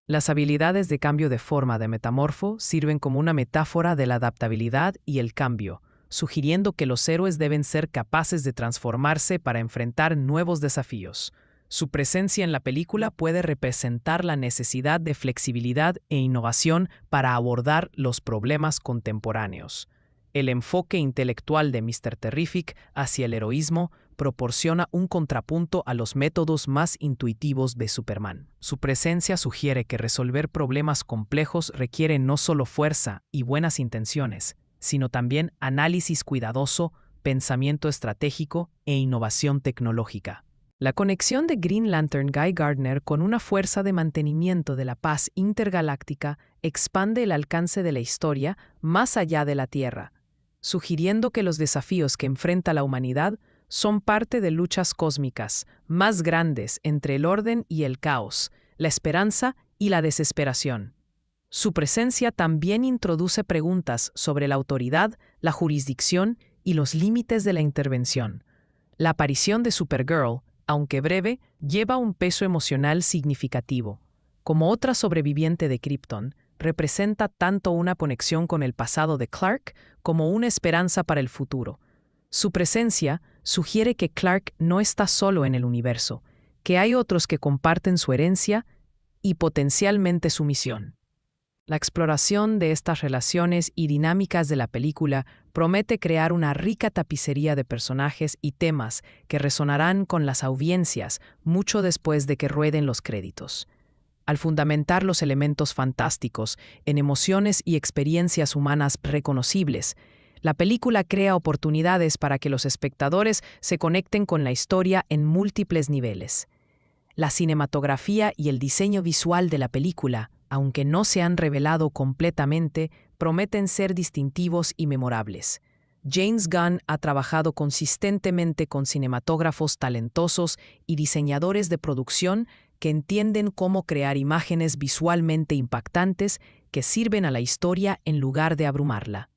Las habilidades de cambio de forma de Metamorfo sirven como una metáfora de la adaptabilidad y el cambio, sugiriendo que los héroes deben ser capaces de transformarse para enfrentar nuevos desafíos. Su presencia en la película puede representar la necesidad de flexibilidad e innovación para abordar los problemas contemporáneos. El enfoque intelectual de Mr. Terrific hacia el heroísmo proporciona un contrapunto a los métodos más intuitivos de Superman. Su presencia sugiere que resolver problemas complejos requiere no solo fuerza y buenas intenciones, sino también análisis cuidadoso, pensamiento estratégico e innovación tecnológica. La conexión de Green Lantern Guy Gardner con una fuerza de mantenimiento de la paz intergaláctica expande el alcance de la historia más allá de la Tierra, sugiriendo que los desafíos que enfrenta la humanidad son parte de luchas cósmicas más grandes entre el orden y el caos, la esperanza y la desesperación. Su presencia también introduce preguntas sobre la autoridad, la jurisdicción y los límites de la intervención. La aparición de Supergirl, aunque breve, lleva un peso emocional significativo. Como otra sobreviviente de Krypton, representa tanto una conexión con el pasado de Clark como una esperanza para el futuro. Su presencia sugiere que Clark no está solo en el universo, que hay otros que comparten su herencia y potencialmente su misión. La exploración de estas relaciones y dinámicas de la película promete crear una rica tapicería de personajes y temas que resonarán con las audiencias mucho después de que rueden los créditos. Al fundamentar los elementos fantásticos en emociones y experiencias humanas reconocibles, la película crea oportunidades para que los espectadores se conecten con la historia en múltiples niveles. La cinematografía y el diseño visual de la película, aunque no se han revelado completamente, prometen ser distintivos y memorables. James Gunn ha trabajado consistentemente con cinematógrafos talentosos y diseñadores de producción que entienden cómo crear imágenes visualmente impactantes que sirven a la historia en lugar de abrumarla.